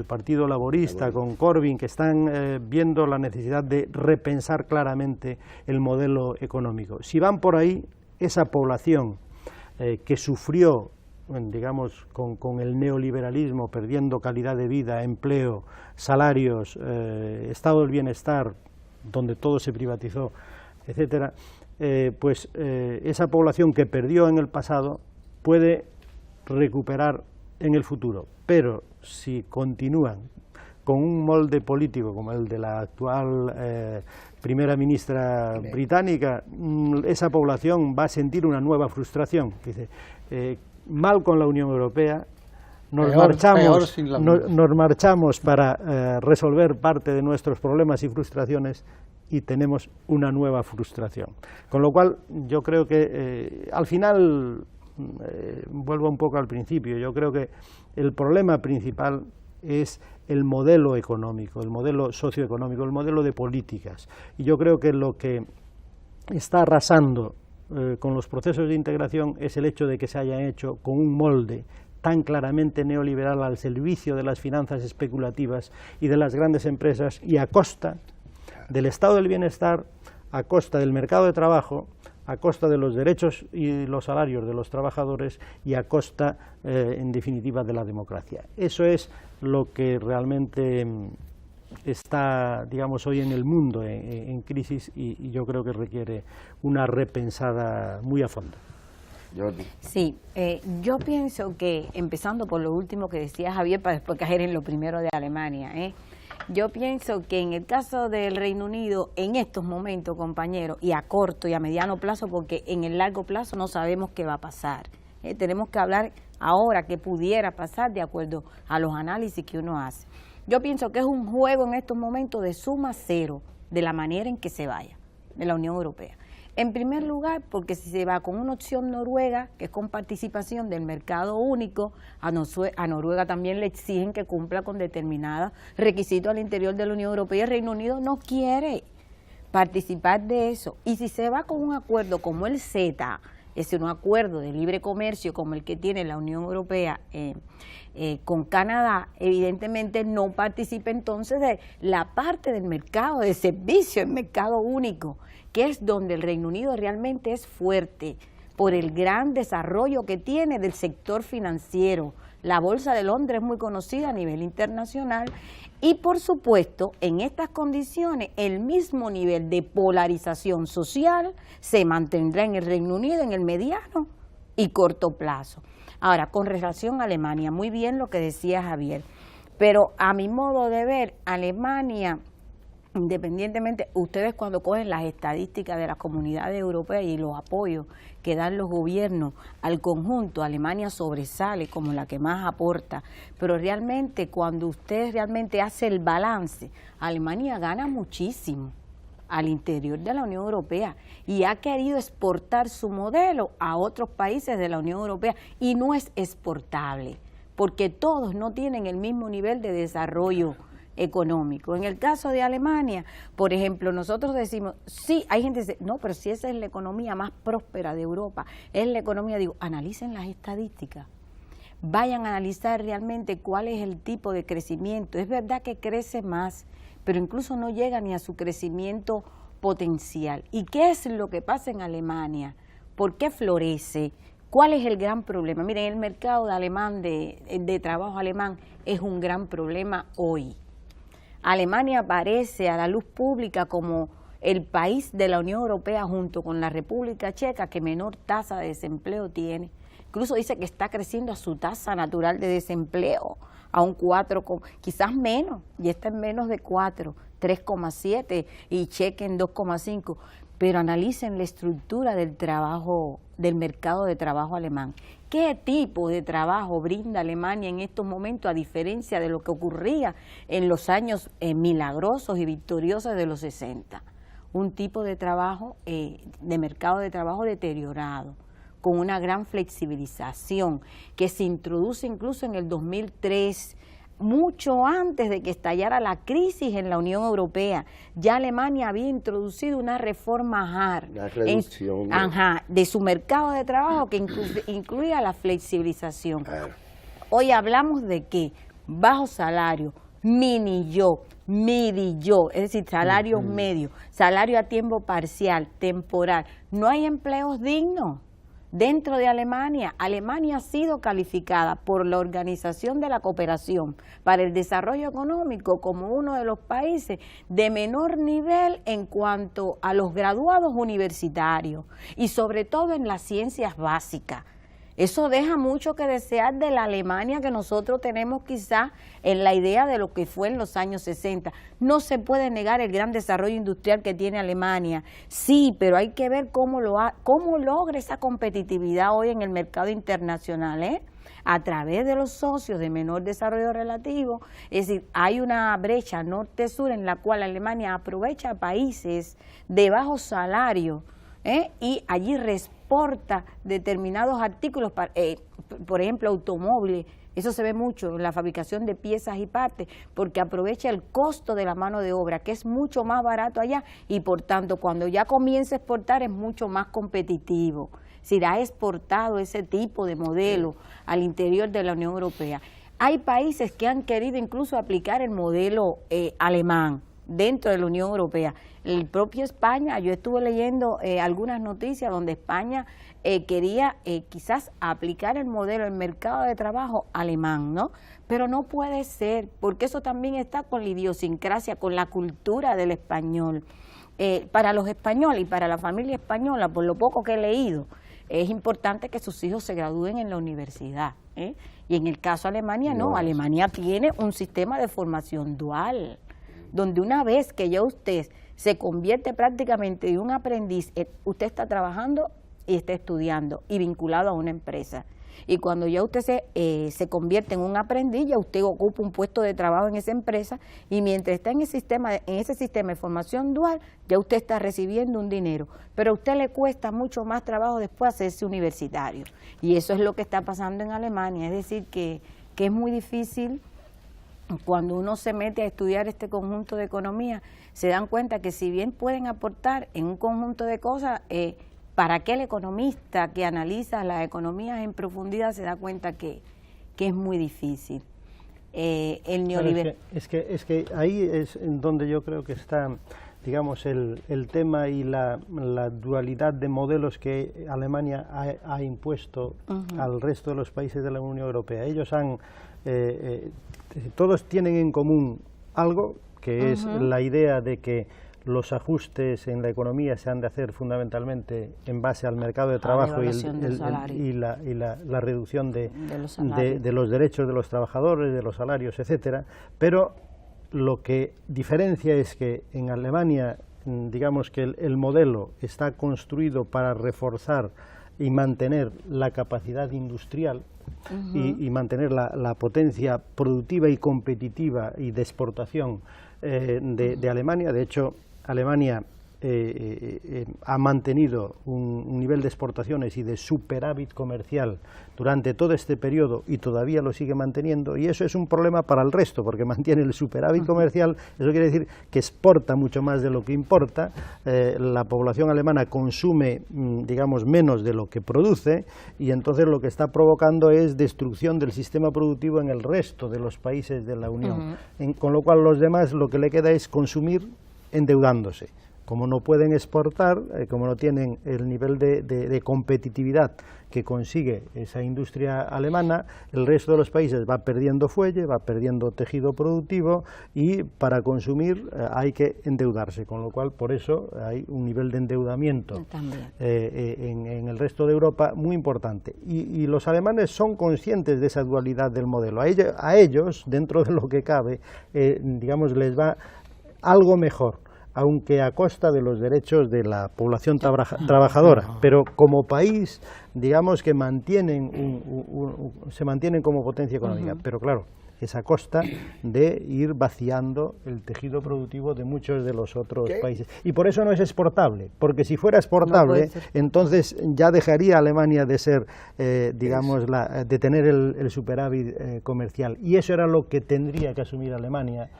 Partido Laborista con Corbyn, que están viendo la necesidad de repensar claramente el modelo económico. Si van por ahí, esa población que sufrió, digamos, con el neoliberalismo, perdiendo calidad de vida, empleo, salarios, estado del bienestar, donde todo se privatizó, etcétera, esa población que perdió en el pasado puede recuperar en el futuro, pero si continúan con un molde político como el de la actual primera ministra británica, esa población va a sentir una nueva frustración. Dice, mal con la Unión Europea, nos marchamos para resolver parte de nuestros problemas y frustraciones y tenemos una nueva frustración. Con lo cual, yo creo que al final, vuelvo un poco al principio, yo creo que el problema principal es el modelo económico, el modelo socioeconómico, el modelo de políticas. Y yo creo que lo que está arrasando con los procesos de integración es el hecho de que se hayan hecho con un molde tan claramente neoliberal al servicio de las finanzas especulativas y de las grandes empresas, y a costa del estado del bienestar, a costa del mercado de trabajo, a costa de los derechos y los salarios de los trabajadores y a costa, en definitiva, de la democracia. Eso es lo que realmente está, digamos, hoy en el mundo en crisis, y yo creo que requiere una repensada muy a fondo. Sí, yo pienso que, empezando por lo último que decía Javier, para después caer en lo primero de Alemania, yo pienso que en el caso del Reino Unido, en estos momentos, compañeros, y a corto y a mediano plazo, porque en el largo plazo no sabemos qué va a pasar, tenemos que hablar ahora qué pudiera pasar de acuerdo a los análisis que uno hace. Yo pienso que es un juego en estos momentos de suma cero, de la manera en que se vaya de la Unión Europea. En primer lugar, porque si se va con una opción noruega, que es con participación del mercado único, a Noruega también le exigen que cumpla con determinados requisitos al interior de la Unión Europea, y el Reino Unido no quiere participar de eso. Y si se va con un acuerdo como el CETA, es un acuerdo de libre comercio como el que tiene la Unión Europea con Canadá, evidentemente no participa entonces de la parte del mercado de servicio, el mercado único, que es donde el Reino Unido realmente es fuerte por el gran desarrollo que tiene del sector financiero. La Bolsa de Londres es muy conocida a nivel internacional y, por supuesto, en estas condiciones, el mismo nivel de polarización social se mantendrá en el Reino Unido en el mediano y corto plazo. Ahora, con relación a Alemania, muy bien lo que decía Javier, pero a mi modo de ver, Alemania, independientemente, ustedes cuando cogen las estadísticas de las comunidades europeas y los apoyos que dan los gobiernos al conjunto, Alemania sobresale como la que más aporta, pero realmente cuando usted realmente hace el balance, Alemania gana muchísimo al interior de la Unión Europea y ha querido exportar su modelo a otros países de la Unión Europea y no es exportable, porque todos no tienen el mismo nivel de desarrollo económico. En el caso de Alemania, por ejemplo, nosotros decimos, sí, hay gente que dice, no, pero si esa es la economía más próspera de Europa, es la economía, digo, analicen las estadísticas, vayan a analizar realmente cuál es el tipo de crecimiento. Es verdad que crece más, pero incluso no llega ni a su crecimiento potencial. ¿Y qué es lo que pasa en Alemania? ¿Por qué florece? ¿Cuál es el gran problema? Miren, el mercado de trabajo alemán es un gran problema hoy. Alemania aparece a la luz pública como el país de la Unión Europea junto con la República Checa que menor tasa de desempleo tiene. Incluso dice que está creciendo a su tasa natural de desempleo, a un 4, quizás menos, y está en menos de 4, 3,7 y Checa en 2,5. Pero analicen la estructura del trabajo, del mercado de trabajo alemán. ¿Qué tipo de trabajo brinda Alemania en estos momentos, a diferencia de lo que ocurría en los años milagrosos y victoriosos de los 60? Un tipo de trabajo, de mercado de trabajo deteriorado, con una gran flexibilización, que se introduce incluso en el 2003, mucho antes de que estallara la crisis en la Unión Europea. Ya Alemania había introducido una reforma de su mercado de trabajo que incluía la flexibilización. Hoy hablamos de que bajo salario, midi-yo, es decir, salarios medios, salario a tiempo parcial, temporal, no hay empleos dignos. dentro de Alemania. Alemania ha sido calificada por la Organización de la Cooperación para el Desarrollo Económico como uno de los países de menor nivel en cuanto a los graduados universitarios y sobre todo en las ciencias básicas. Eso deja mucho que desear de la Alemania que nosotros tenemos quizás en la idea de lo que fue en los años 60. No se puede negar el gran desarrollo industrial que tiene Alemania, sí, pero hay que ver cómo logra esa competitividad hoy en el mercado internacional, a través de los socios de menor desarrollo relativo. Es decir, hay una brecha norte-sur en la cual Alemania aprovecha países de bajo salario, y allí exporta determinados artículos, por ejemplo, automóviles. Eso se ve mucho en la fabricación de piezas y partes, porque aprovecha el costo de la mano de obra, que es mucho más barato allá, y por tanto, cuando ya comienza a exportar es mucho más competitivo. Es decir, ha exportado ese tipo de modelo al interior de la Unión Europea. Hay países que han querido incluso aplicar el modelo alemán dentro de la Unión Europea. El propio España, yo estuve leyendo algunas noticias donde España quería quizás aplicar el modelo, el mercado de trabajo alemán, ¿no? Pero no puede ser, porque eso también está con la idiosincrasia, con la cultura del español. Para los españoles y para la familia española, por lo poco que he leído, es importante que sus hijos se gradúen en la universidad, y en el caso de Alemania no, Alemania tiene un sistema de formación dual, donde una vez que ya usted se convierte prácticamente en un aprendiz, usted está trabajando y está estudiando y vinculado a una empresa. Y cuando ya usted se convierte en un aprendiz, ya usted ocupa un puesto de trabajo en esa empresa, y mientras está en ese sistema de formación dual, ya usted está recibiendo un dinero. Pero a usted le cuesta mucho más trabajo después hacerse universitario. Y eso es lo que está pasando en Alemania, es decir, que es muy difícil. Cuando uno se mete a estudiar este conjunto de economía, se dan cuenta que si bien pueden aportar en un conjunto de cosas, para aquel economista que analiza las economías en profundidad se da cuenta que es muy difícil. El neoliberal... Es que ahí es en donde yo creo que está, digamos, el tema y la dualidad de modelos que Alemania ha impuesto al resto de los países de la Unión Europea. Ellos han... todos tienen en común algo, que es la idea de que los ajustes en la economía se han de hacer fundamentalmente en base al mercado de trabajo y la reducción de los derechos de los trabajadores, de los salarios, etcétera. Pero lo que diferencia es que en Alemania, digamos que el modelo está construido para reforzar y mantener la capacidad industrial y mantener la potencia productiva y competitiva y de exportación de Alemania. De hecho, Alemania ha mantenido un nivel de exportaciones y de superávit comercial durante todo este periodo y todavía lo sigue manteniendo, y eso es un problema para el resto, porque mantiene el superávit comercial. Eso quiere decir que exporta mucho más de lo que importa. La población alemana consume, digamos, menos de lo que produce, y entonces lo que está provocando es destrucción del sistema productivo en el resto de los países de la Unión. Con lo cual los demás lo que le queda es consumir endeudándose. Como no pueden exportar, como no tienen el nivel de competitividad que consigue esa industria alemana, el resto de los países va perdiendo fuelle, va perdiendo tejido productivo, y para consumir hay que endeudarse, con lo cual por eso hay un nivel de endeudamiento en el resto de Europa muy importante. Y los alemanes son conscientes de esa dualidad del modelo. A ellos, dentro de lo que cabe, digamos, les va algo mejor, aunque a costa de los derechos de la población trabajadora, pero como país, digamos que se mantienen como potencia económica, pero claro, es a costa de ir vaciando el tejido productivo de muchos de los otros países. Y por eso no es exportable, porque si fuera exportable, entonces ya dejaría Alemania de ser, digamos, de tener el superávit comercial. Y eso era lo que tendría que asumir Alemania,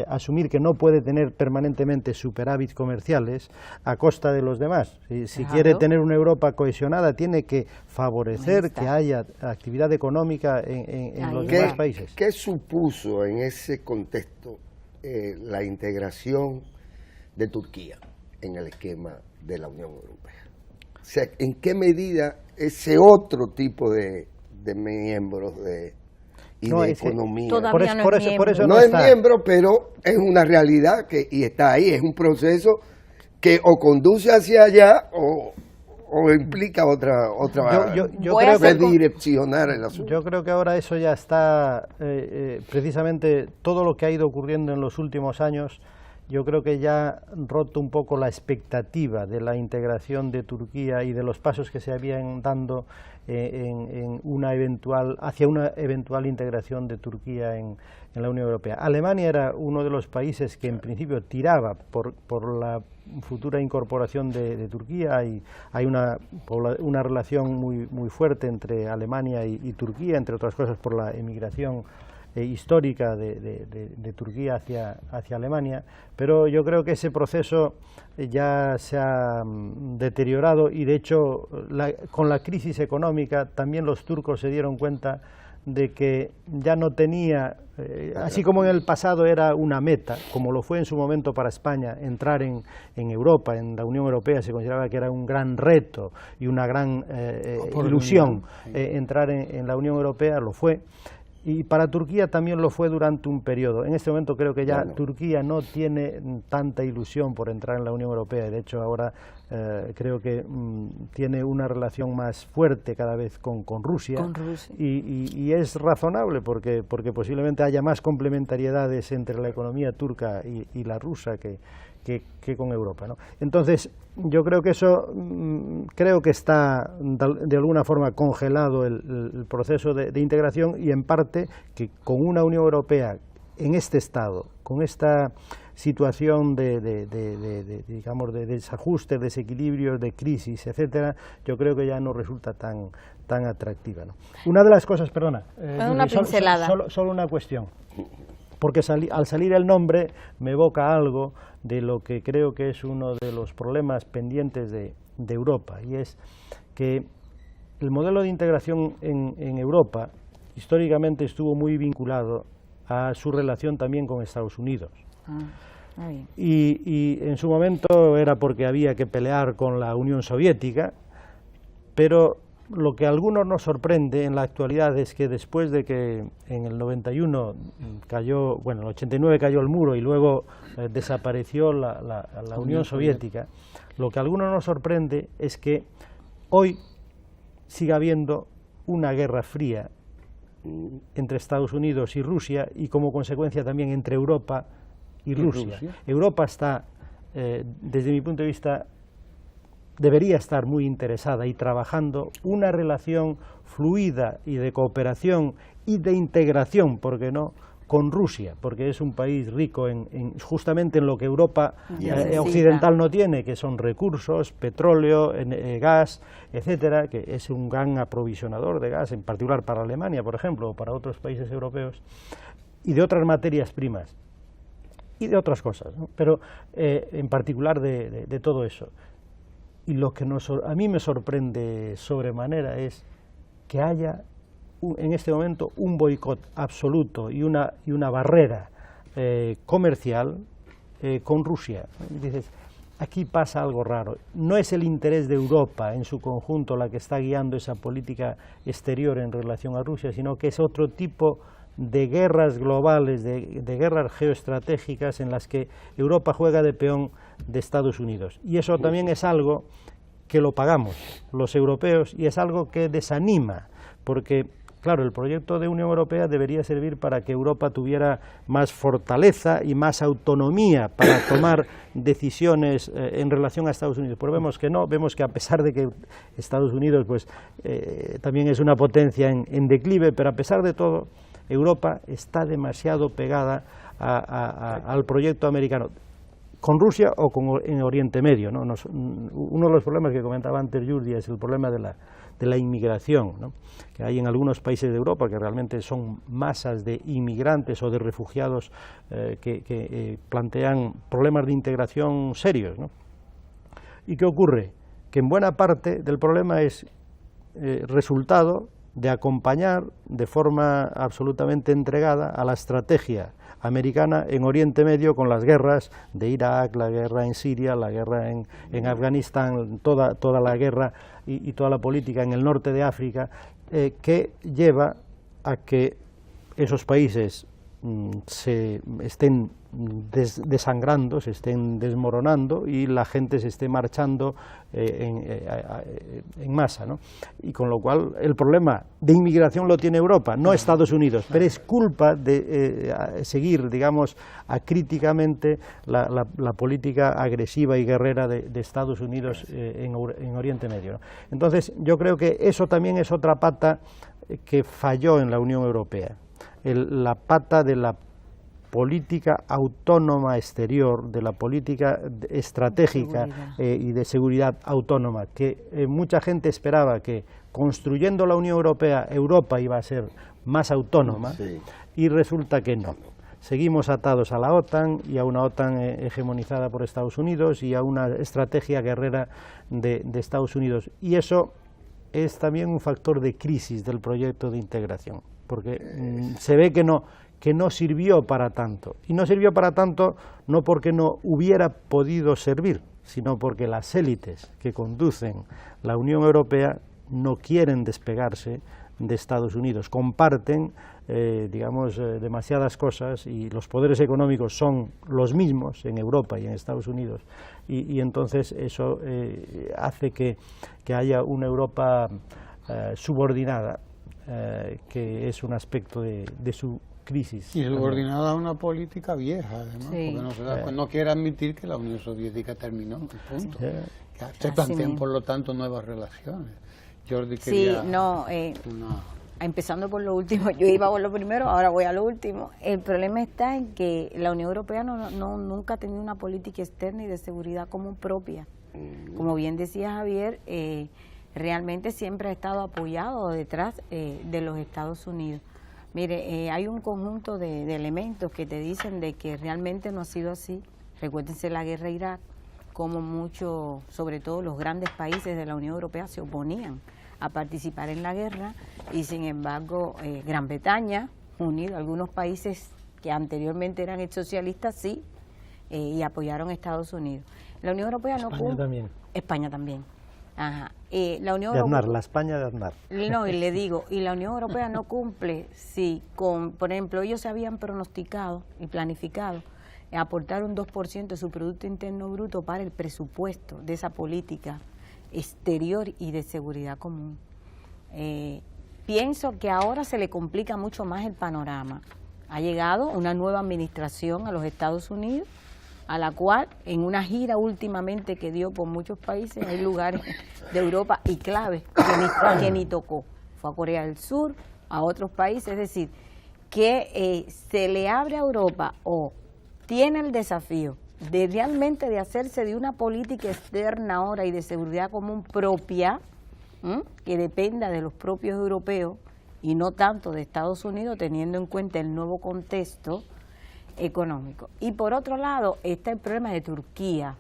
asumir que no puede tener permanentemente superávit comerciales a costa de los demás. Si quiere tener una Europa cohesionada, tiene que favorecer que haya actividad económica en los demás países. ¿Qué supuso en ese contexto la integración de Turquía en el esquema de la Unión Europea? O sea, ¿en qué medida ese otro tipo de miembros y No, de es que economía? todavía no es por eso no no es está. miembro, pero es una realidad y está ahí, es un proceso que o conduce hacia allá o implica otra Yo Voy a creo que hacer redireccionar el asunto. Yo creo que ahora eso ya está, precisamente todo lo que ha ido ocurriendo en los últimos años, yo creo que ya ha roto un poco la expectativa de la integración de Turquía y de los pasos que se habían dando hacia una eventual integración de Turquía en la Unión Europea. Alemania era uno de los países que en principio tiraba por la futura incorporación de Turquía. Hay una relación muy fuerte entre Alemania y Turquía, entre otras cosas por la emigración histórica de Turquía hacia Alemania, pero yo creo que ese proceso ya se ha deteriorado y de hecho con la crisis económica también los turcos se dieron cuenta de que ya no tenía, así como en el pasado era una meta, como lo fue en su momento para España, entrar en Europa, en la Unión Europea, se consideraba que era un gran reto y una gran ilusión entrar en la Unión Europea, lo fue. Y para Turquía también lo fue durante un periodo. En este momento creo que ya Turquía no tiene tanta ilusión por entrar en la Unión Europea y de hecho ahora creo que tiene una relación más fuerte cada vez con Rusia. Y es razonable porque posiblemente haya más complementariedades entre la economía turca y la rusa que con Europa, ¿no? Entonces, yo creo que eso, creo que está de alguna forma congelado el proceso de integración y en parte que con una Unión Europea en este estado, con esta situación digamos, de desajuste, desequilibrio, de crisis, etcétera, yo creo que ya no resulta tan atractiva, ¿no? Una de las cosas, perdona, una pincelada. Solo una cuestión. Porque al salir el nombre me evoca algo de lo que creo que es uno de los problemas pendientes de Europa, y es que el modelo de integración en Europa históricamente estuvo muy vinculado a su relación también con Estados Unidos. Y en su momento era porque había que pelear con la Unión Soviética, pero lo que a algunos nos sorprende en la actualidad es que después de que en el 91 cayó, bueno, en el 89 cayó el muro y luego desapareció la Unión Soviética, lo que a algunos nos sorprende es que hoy siga habiendo una guerra fría entre Estados Unidos y Rusia y como consecuencia también entre Europa y Rusia. Europa está, desde mi punto de vista, debería estar muy interesada y trabajando una relación fluida y de cooperación y de integración, ¿por qué no?, con Rusia, porque es un país rico justamente en lo que Europa occidental no tiene, que son recursos, petróleo, gas, etcétera, que es un gran aprovisionador de gas, en particular para Alemania, por ejemplo, o para otros países europeos, y de otras materias primas, y de otras cosas, ¿no? Pero en particular de todo eso. Y lo que a mí me sorprende sobremanera es que haya en este momento un boicot absoluto y una barrera comercial con Rusia. Dices, aquí pasa algo raro. No es el interés de Europa en su conjunto la que está guiando esa política exterior en relación a Rusia, sino que es otro tipo de guerras globales, de guerras geoestratégicas en las que Europa juega de peón de Estados Unidos. Y eso también es algo que lo pagamos los europeos y es algo que desanima, porque, claro, el proyecto de Unión Europea debería servir para que Europa tuviera más fortaleza y más autonomía para tomar decisiones en relación a Estados Unidos. Pero vemos que no, vemos que a pesar de que Estados Unidos pues, también es una potencia en declive, pero a pesar de todo, Europa está demasiado pegada al proyecto americano, con Rusia o en Oriente Medio, ¿no? Uno de los problemas que comentaba antes Jordi es el problema de la inmigración, ¿no?, que hay en algunos países de Europa que realmente son masas de inmigrantes o de refugiados que plantean problemas de integración serios, ¿no? ¿Y qué ocurre? Que en buena parte del problema es resultado de acompañar de forma absolutamente entregada a la estrategia americana en Oriente Medio, con las guerras de Irak, la guerra en Siria, la guerra en Afganistán, toda la guerra y toda la política en el norte de África, que lleva a que esos países se estén desangrando, se estén desmoronando y la gente se esté marchando en masa, ¿no? Y con lo cual el problema de inmigración lo tiene Europa, no Estados Unidos, pero es culpa de seguir, digamos, acríticamente la política agresiva y guerrera de Estados Unidos en Oriente Medio, ¿no? Entonces yo creo que eso también es otra pata que falló en la Unión Europea. La pata de la política autónoma exterior, de la política estratégica y de seguridad autónoma, que mucha gente esperaba que construyendo la Unión Europea, Europa iba a ser más autónoma, y resulta que no. Seguimos atados a la OTAN y a una OTAN hegemonizada por Estados Unidos y a una estrategia guerrera de Estados Unidos, y eso es también un factor de crisis del proyecto de integración, porque se ve que no sirvió para tanto, y no sirvió para tanto no porque no hubiera podido servir, sino porque las élites que conducen la Unión Europea no quieren despegarse de Estados Unidos, comparten digamos, demasiadas cosas, y los poderes económicos son los mismos en Europa y en Estados Unidos, y entonces eso hace que haya una Europa subordinada, que es un aspecto de su crisis. Y subordinada a una política vieja, además, porque no quiere admitir que la Unión Soviética terminó, punto. Se plantean, por lo tanto, nuevas relaciones. Jordi quería empezando por lo último, yo iba por lo primero, ahora voy a lo último. El problema está en que la Unión Europea nunca ha tenido una política externa y de seguridad común propia. Como bien decía Javier, realmente siempre ha estado apoyado detrás de los Estados Unidos. Mire, hay un conjunto de elementos que te dicen de que realmente no ha sido así. Recuérdense la guerra de Irak, como muchos, sobre todo los grandes países de la Unión Europea, se oponían a participar en la guerra, y sin embargo Gran Bretaña, unido, algunos países que anteriormente eran socialistas, sí, y apoyaron a Estados Unidos. La Unión Europea no cumple. También. España también. Ajá. La Unión de Aznar, Europea, la España de Aznar. No, y le digo, y la Unión Europea no cumple, sí, por ejemplo, ellos se habían pronosticado y planificado aportar un 2% de su Producto Interno Bruto para el presupuesto de esa política exterior y de seguridad común. Pienso que ahora se le complica mucho más el panorama. Ha llegado una nueva administración a los Estados Unidos, a la cual en una gira últimamente que dio por muchos países, hay lugares de Europa y claves que ni tocó. Fue a Corea del Sur, a otros países, es decir, que se le abre a Europa o tiene el desafío de realmente de hacerse de una política externa ahora y de seguridad común propia, que dependa de los propios europeos y no tanto de Estados Unidos, teniendo en cuenta el nuevo contexto económico. Y por otro lado está el problema de Turquía,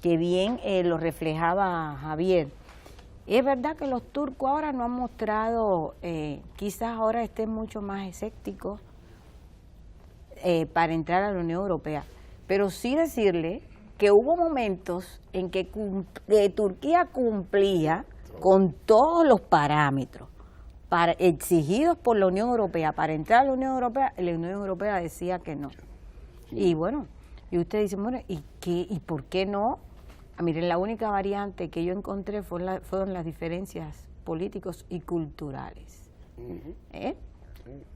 que bien lo reflejaba Javier. Es verdad que los turcos ahora no han mostrado, quizás ahora estén mucho más escépticos para entrar a la Unión Europea, pero sí decirle que hubo momentos en que Turquía cumplía con todos los parámetros exigidos por la Unión Europea para entrar a la Unión Europea, la Unión Europea decía que no. Y bueno, y usted dice, bueno, ¿y por qué no? Miren, la única variante que yo encontré fueron las diferencias políticos y culturales.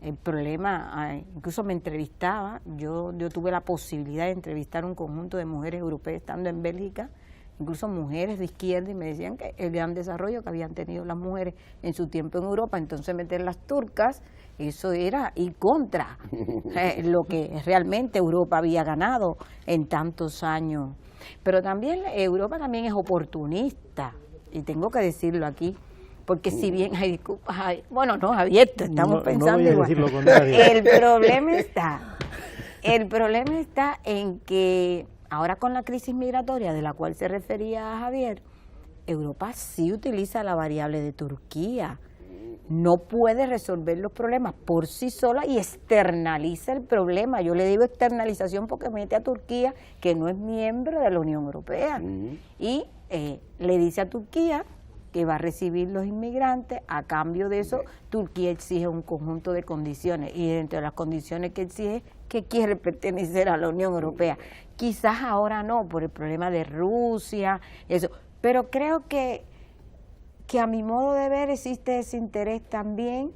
El problema, incluso me entrevistaba, yo tuve la posibilidad de entrevistar un conjunto de mujeres europeas estando en Bélgica, incluso mujeres de izquierda, y me decían que el gran desarrollo que habían tenido las mujeres en su tiempo en Europa, entonces meter las turcas, eso era ir contra lo que realmente Europa había ganado en tantos años. Pero también Europa también es oportunista, y tengo que decirlo aquí, porque si bien hay disculpas, bueno, no, abierto, estamos pensando no voy a igual. decir lo contrario. El problema está en que ahora con la crisis migratoria de la cual se refería Javier, Europa sí utiliza la variable de Turquía, no puede resolver los problemas por sí sola y externaliza el problema. Yo le digo externalización porque mete a Turquía, que no es miembro de la Unión Europea, y le dice a Turquía que va a recibir los inmigrantes. A cambio de eso, Turquía exige un conjunto de condiciones, y dentro de las condiciones que exige, que quiere pertenecer a la Unión Europea. Quizás ahora no, por el problema de Rusia, eso, pero creo que a mi modo de ver existe ese interés también.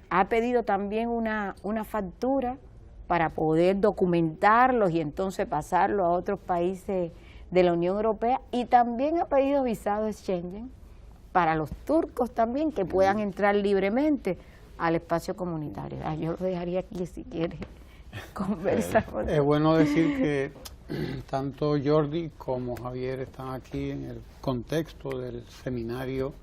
Ha pedido también una factura para poder documentarlos y entonces pasarlo a otros países de la Unión Europea, y también ha pedido visado Schengen para los turcos también, que puedan entrar libremente al espacio comunitario. Yo lo dejaría aquí si quiere conversar. Es bueno decir que tanto Jordi como Javier están aquí en el contexto del seminario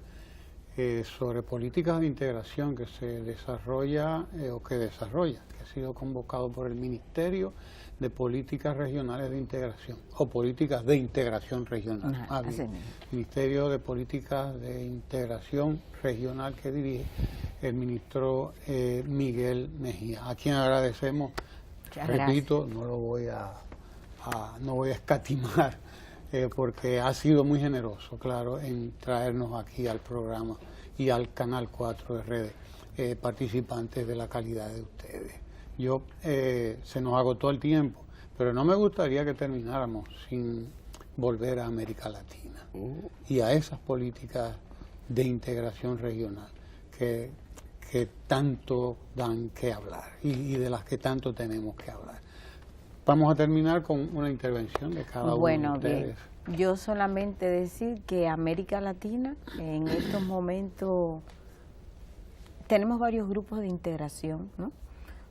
sobre políticas de integración que se desarrolla que ha sido convocado por el Ministerio de Políticas Regionales de Integración, o Políticas de Integración Regional. Ministerio de Políticas de Integración Regional, que dirige el ministro Miguel Mejía, a quien agradecemos. Repito, no voy a escatimar, porque ha sido muy generoso, claro, en traernos aquí al programa y al Canal 4 RD, participantes de la calidad de ustedes. Se nos agotó el tiempo, pero no me gustaría que termináramos sin volver a América Latina y a esas políticas de integración regional que tanto dan que hablar y de las que tanto tenemos que hablar. Vamos a terminar con una intervención de cada uno de ustedes. Bien. Yo solamente decir que América Latina en estos momentos tenemos varios grupos de integración, ¿no?,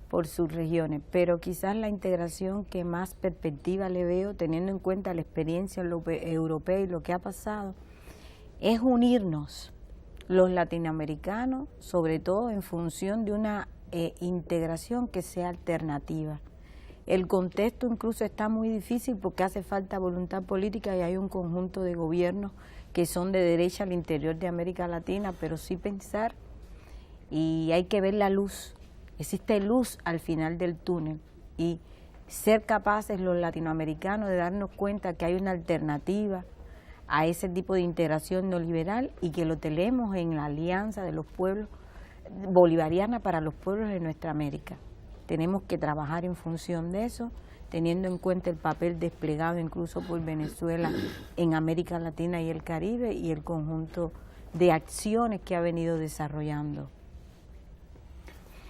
por sus regiones, pero quizás la integración que más perspectiva le veo, teniendo en cuenta la experiencia europea y lo que ha pasado, es unirnos los latinoamericanos, sobre todo en función de una integración que sea alternativa. El contexto incluso está muy difícil porque hace falta voluntad política, y hay un conjunto de gobiernos que son de derecha al interior de América Latina, pero sí pensar, y hay que ver la luz. Existe luz al final del túnel, y ser capaces los latinoamericanos de darnos cuenta que hay una alternativa a ese tipo de integración neoliberal, y que lo tenemos en la alianza de los pueblos bolivariana para los pueblos de nuestra América. Tenemos que trabajar en función de eso, teniendo en cuenta el papel desplegado incluso por Venezuela en América Latina y el Caribe, y el conjunto de acciones que ha venido desarrollando.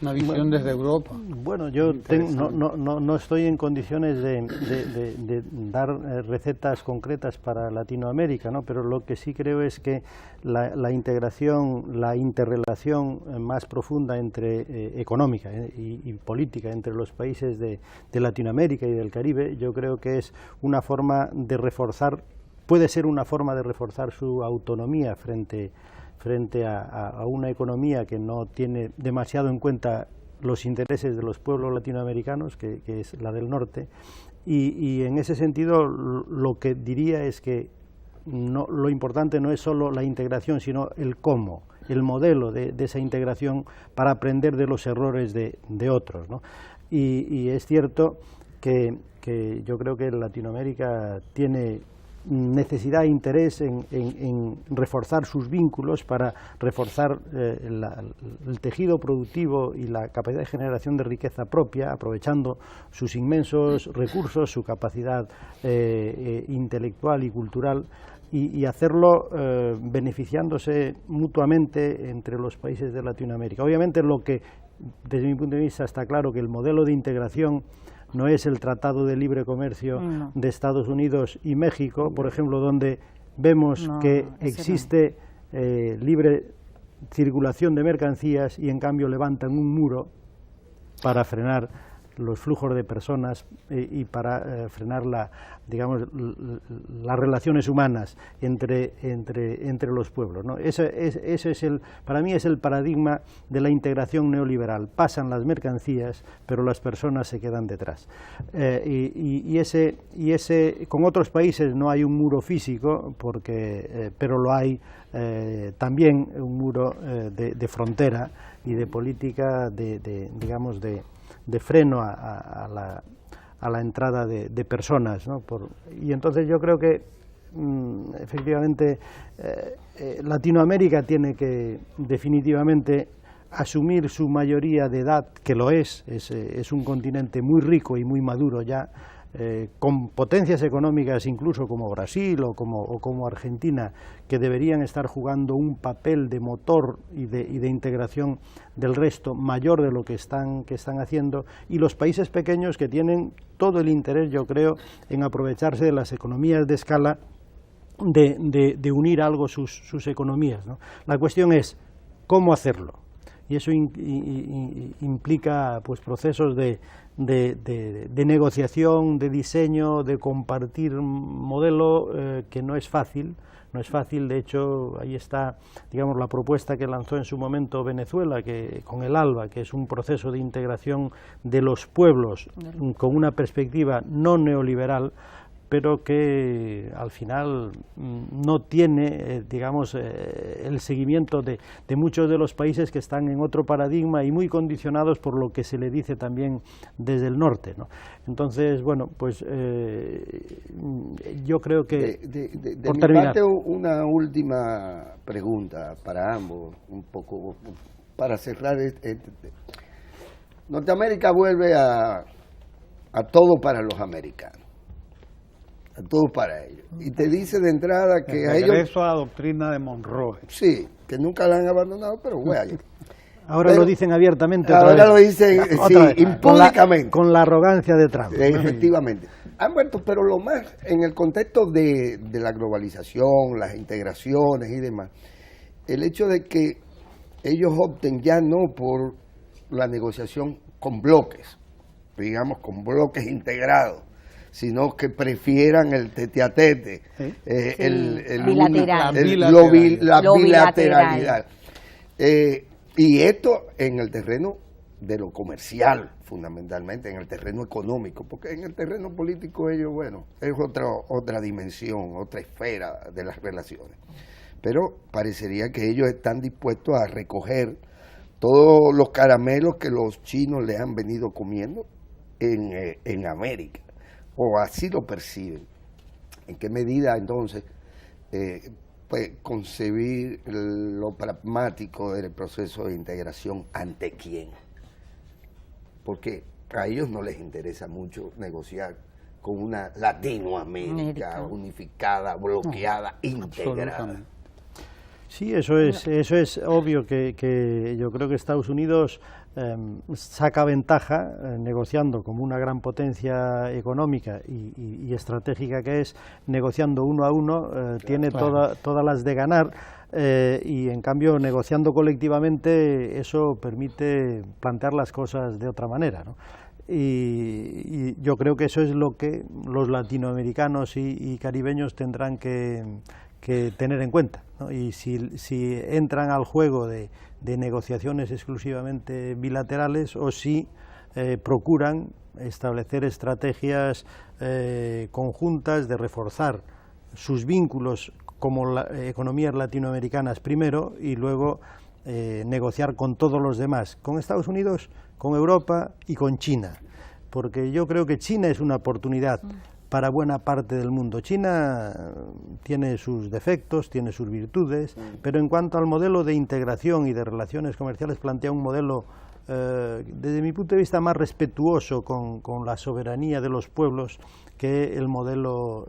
Una visión desde Europa. Bueno, yo no estoy en condiciones de dar recetas concretas para Latinoamérica, ¿no? Pero lo que sí creo es que la integración, la interrelación más profunda económica y política entre los países de Latinoamérica y del Caribe, yo creo que es una forma de reforzar, puede ser una forma de reforzar su autonomía frente a una economía que no tiene demasiado en cuenta los intereses de los pueblos latinoamericanos, que es la del norte, y en ese sentido lo que diría es que lo importante no es solo la integración, sino el cómo, el modelo de esa integración para aprender de los errores de otros, ¿no? Y es cierto que yo creo que Latinoamérica tiene necesidad e interés en reforzar sus vínculos para reforzar el tejido productivo y la capacidad de generación de riqueza propia, aprovechando sus inmensos recursos, su capacidad intelectual y cultural, y hacerlo beneficiándose mutuamente entre los países de Latinoamérica. Obviamente, lo que desde mi punto de vista está claro, que el modelo de integración no es el Tratado de Libre Comercio de Estados Unidos y México, por ejemplo, donde vemos que existe libre circulación de mercancías y en cambio levantan un muro para frenar los flujos de personas y para frenar digamos, las relaciones humanas entre los pueblos, ¿no? Ese es para mí es el paradigma de la integración neoliberal. Pasan las mercancías, pero las personas se quedan detrás. Y ese con otros países no hay un muro físico, pero lo hay también un muro de frontera y de política digamos de freno a la entrada de personas, ¿no? Y entonces yo creo que efectivamente Latinoamérica tiene que definitivamente asumir su mayoría de edad, que lo es un continente muy rico y muy maduro ya, con potencias económicas incluso como Brasil o como Argentina, que deberían estar jugando un papel de motor y de integración del resto mayor de lo que están haciendo, y los países pequeños que tienen todo el interés, yo creo, en aprovecharse de las economías de escala, de unir algo sus economías, ¿no? La cuestión es cómo hacerlo, y eso implica pues procesos de negociación, de diseño, de compartir un modelo que no es fácil. De hecho, ahí está, digamos, la propuesta que lanzó en su momento Venezuela, que con el ALBA, que es un proceso de integración de los pueblos con una perspectiva no neoliberal, pero que al final no tiene, digamos, el seguimiento de muchos de los países que están en otro paradigma y muy condicionados por lo que se le dice también desde el norte, ¿no? Entonces, bueno, pues yo creo que... De mi parte, una última pregunta para ambos, un poco para cerrar. Norteamérica vuelve a todo para los americanos. Todo para ellos. Y te dice de entrada que a ellos... Regreso a la doctrina de Monroe. Sí, que nunca la han abandonado, pero bueno. Ahora lo dicen abiertamente. Ahora lo dicen, sí, impúdicamente. Con la arrogancia de Trump. Efectivamente. Han vuelto, pero lo más, en el contexto de la globalización, las integraciones y demás, el hecho de que ellos opten ya no por la negociación con bloques, digamos con bloques integrados, sino que prefieran el tete a tete, la bilateralidad. Y esto en el terreno de lo comercial, fundamentalmente, en el terreno económico, porque en el terreno político ellos, bueno, es otra dimensión, otra esfera de las relaciones. Pero parecería que ellos están dispuestos a recoger todos los caramelos que los chinos le han venido comiendo en América. O así lo perciben. ¿En qué medida entonces pues concebir lo pragmático del proceso de integración ante quién? Porque a ellos no les interesa mucho negociar con una Latinoamérica unificada, bloqueada, integrada. Sí, eso es obvio que yo creo que Estados Unidos saca ventaja negociando como una gran potencia económica y estratégica que es, negociando uno a uno, tiene todas las de ganar, y en cambio negociando colectivamente eso permite plantear las cosas de otra manera, ¿no? Y yo creo que eso es lo que los latinoamericanos y caribeños tendrán que tener en cuenta, ¿no? Y si entran al juego de negociaciones exclusivamente bilaterales o si procuran establecer estrategias conjuntas de reforzar sus vínculos como economías latinoamericanas primero y luego negociar con todos los demás, con Estados Unidos, con Europa y con China, porque yo creo que China es una oportunidad para buena parte del mundo. China tiene sus defectos, tiene sus virtudes, pero en cuanto al modelo de integración y de relaciones comerciales plantea un modelo, desde mi punto de vista, más respetuoso con la soberanía de los pueblos que el modelo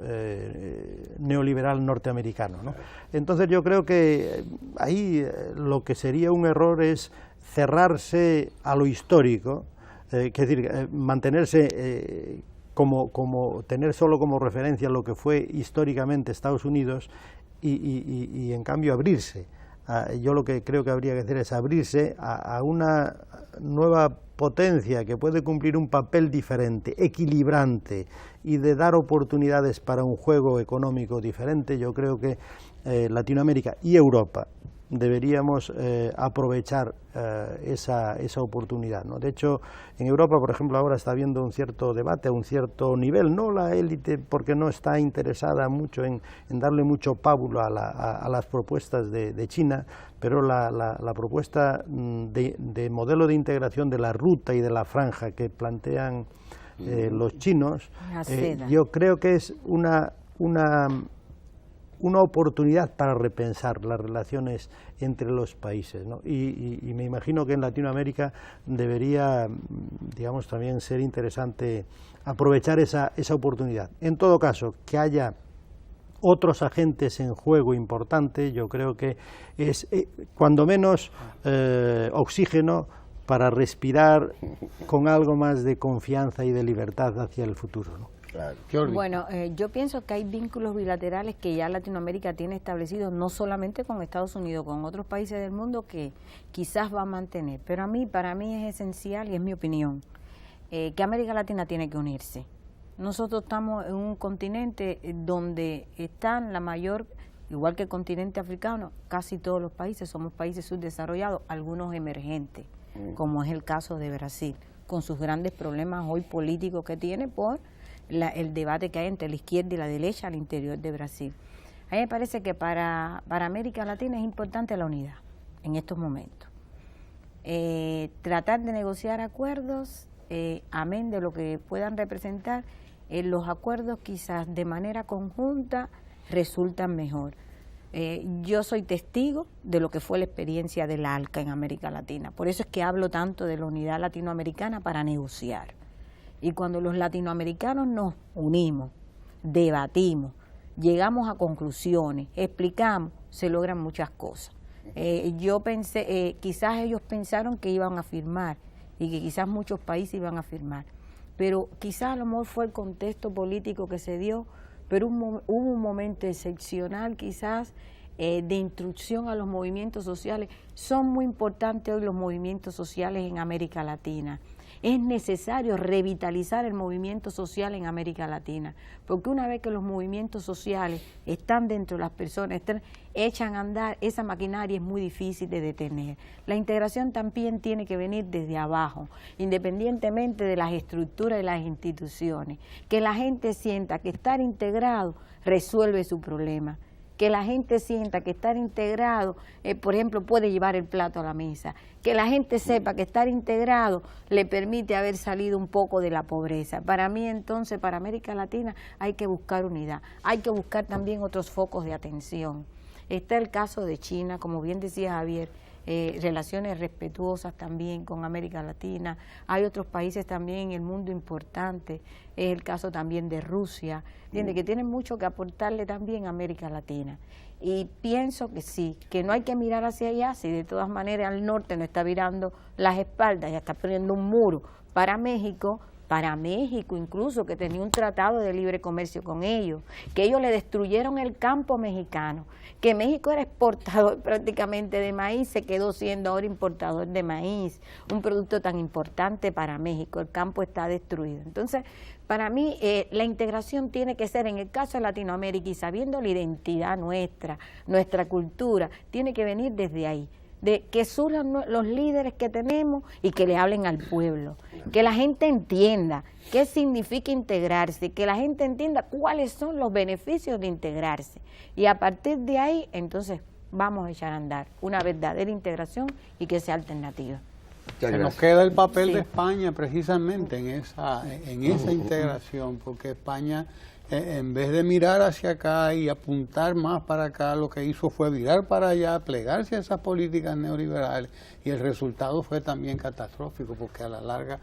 neoliberal norteamericano, ¿no? Entonces yo creo que ahí lo que sería un error es cerrarse a lo histórico, es decir, mantenerse como tener solo como referencia lo que fue históricamente Estados Unidos y en cambio abrirse yo lo que creo que habría que hacer es abrirse a una nueva potencia que puede cumplir un papel diferente, equilibrante, y de dar oportunidades para un juego económico diferente. Yo creo que Latinoamérica y Europa deberíamos aprovechar esa oportunidad, ¿no? De hecho, en Europa, por ejemplo, ahora está habiendo un cierto debate a un cierto nivel, no la élite, porque no está interesada mucho en darle mucho pábulo a las propuestas de China, pero la propuesta de modelo de integración de la ruta y de la franja que plantean los chinos, yo creo que es una oportunidad para repensar las relaciones entre los países, ¿no? Y me imagino que en Latinoamérica debería, digamos, también ser interesante aprovechar esa oportunidad. En todo caso, que haya otros agentes en juego importante, yo creo que es, cuando menos, oxígeno para respirar con algo más de confianza y de libertad hacia el futuro, ¿no? Claro. Bueno, yo pienso que hay vínculos bilaterales que ya Latinoamérica tiene establecidos, no solamente con Estados Unidos, con otros países del mundo que quizás va a mantener. Pero para mí es esencial, y es mi opinión, que América Latina tiene que unirse. Nosotros estamos en un continente donde están la mayor, igual que el continente africano, casi todos los países somos países subdesarrollados, algunos emergentes, como es el caso de Brasil, con sus grandes problemas hoy políticos que tiene por el debate que hay entre la izquierda y la derecha al interior de Brasil. A mí me parece que para América Latina es importante la unidad en estos momentos. Tratar de negociar acuerdos, amén de lo que puedan representar, los acuerdos quizás de manera conjunta resultan mejor. Yo soy testigo de lo que fue la experiencia del ALCA en América Latina. Por eso es que hablo tanto de la unidad latinoamericana para negociar. Y cuando los latinoamericanos nos unimos, debatimos, llegamos a conclusiones, explicamos, se logran muchas cosas. Yo pensé, quizás ellos pensaron que iban a firmar y que quizás muchos países iban a firmar, pero quizás a lo mejor fue el contexto político que se dio, pero hubo un momento excepcional quizás de instrucción a los movimientos sociales. Son muy importantes hoy los movimientos sociales en América Latina. Es necesario revitalizar el movimiento social en América Latina, porque una vez que los movimientos sociales están dentro de las personas, echan a andar, esa maquinaria es muy difícil de detener. La integración también tiene que venir desde abajo, independientemente de las estructuras y las instituciones. Que la gente sienta que estar integrado resuelve su problema. Que la gente sienta que estar integrado, por ejemplo, puede llevar el plato a la mesa. Que la gente sepa que estar integrado le permite haber salido un poco de la pobreza. Para mí, entonces, para América Latina hay que buscar unidad. Hay que buscar también otros focos de atención. Está el caso de China, como bien decía Javier, relaciones respetuosas también con América Latina. Hay otros países también en el mundo importantes, es el caso también de Rusia, que tienen mucho que aportarle también a América Latina. Y pienso que sí, que no hay que mirar hacia allá, si de todas maneras el norte no está virando las espaldas, ya está poniendo un muro para México incluso, que tenía un tratado de libre comercio con ellos, que ellos le destruyeron el campo mexicano, que México era exportador prácticamente de maíz, se quedó siendo ahora importador de maíz, un producto tan importante para México, el campo está destruido. Entonces, para mí, la integración tiene que ser, en el caso de Latinoamérica, y sabiendo la identidad nuestra cultura, tiene que venir desde ahí, de que surjan los líderes que tenemos y que le hablen al pueblo, que la gente entienda qué significa integrarse, que la gente entienda cuáles son los beneficios de integrarse, y a partir de ahí, entonces, vamos a echar a andar una verdadera integración y que sea alternativa. Se nos queda el papel de España precisamente en esa integración, porque España, en vez de mirar hacia acá y apuntar más para acá, lo que hizo fue virar para allá, plegarse a esas políticas neoliberales, y el resultado fue también catastrófico, porque a la larga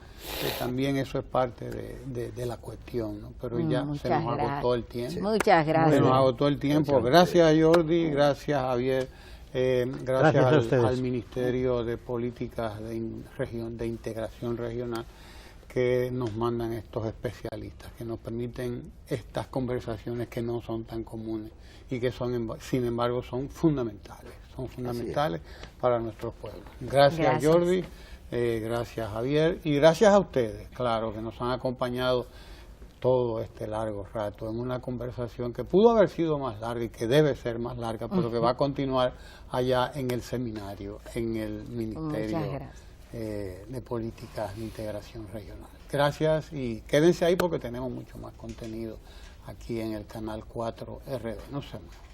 también eso es parte de la cuestión, ¿no? Pero ya se nos agotó el tiempo. Muchas gracias. Se nos agotó el tiempo. Gracias, Jordi, gracias, Javier. Gracias al Ministerio de Políticas de Integración Regional, que que nos mandan estos especialistas, que nos permiten estas conversaciones que no son tan comunes y que son, sin embargo, son fundamentales para nuestros pueblos. Gracias. Jordi, gracias Javier y gracias a ustedes, claro, que nos han acompañado todo este largo rato en una conversación que pudo haber sido más larga y que debe ser más larga, pero que va a continuar allá en el seminario, en el Ministerio de Políticas de Integración Regional. Gracias y quédense ahí porque tenemos mucho más contenido aquí en el canal 4 RD. No se muevan.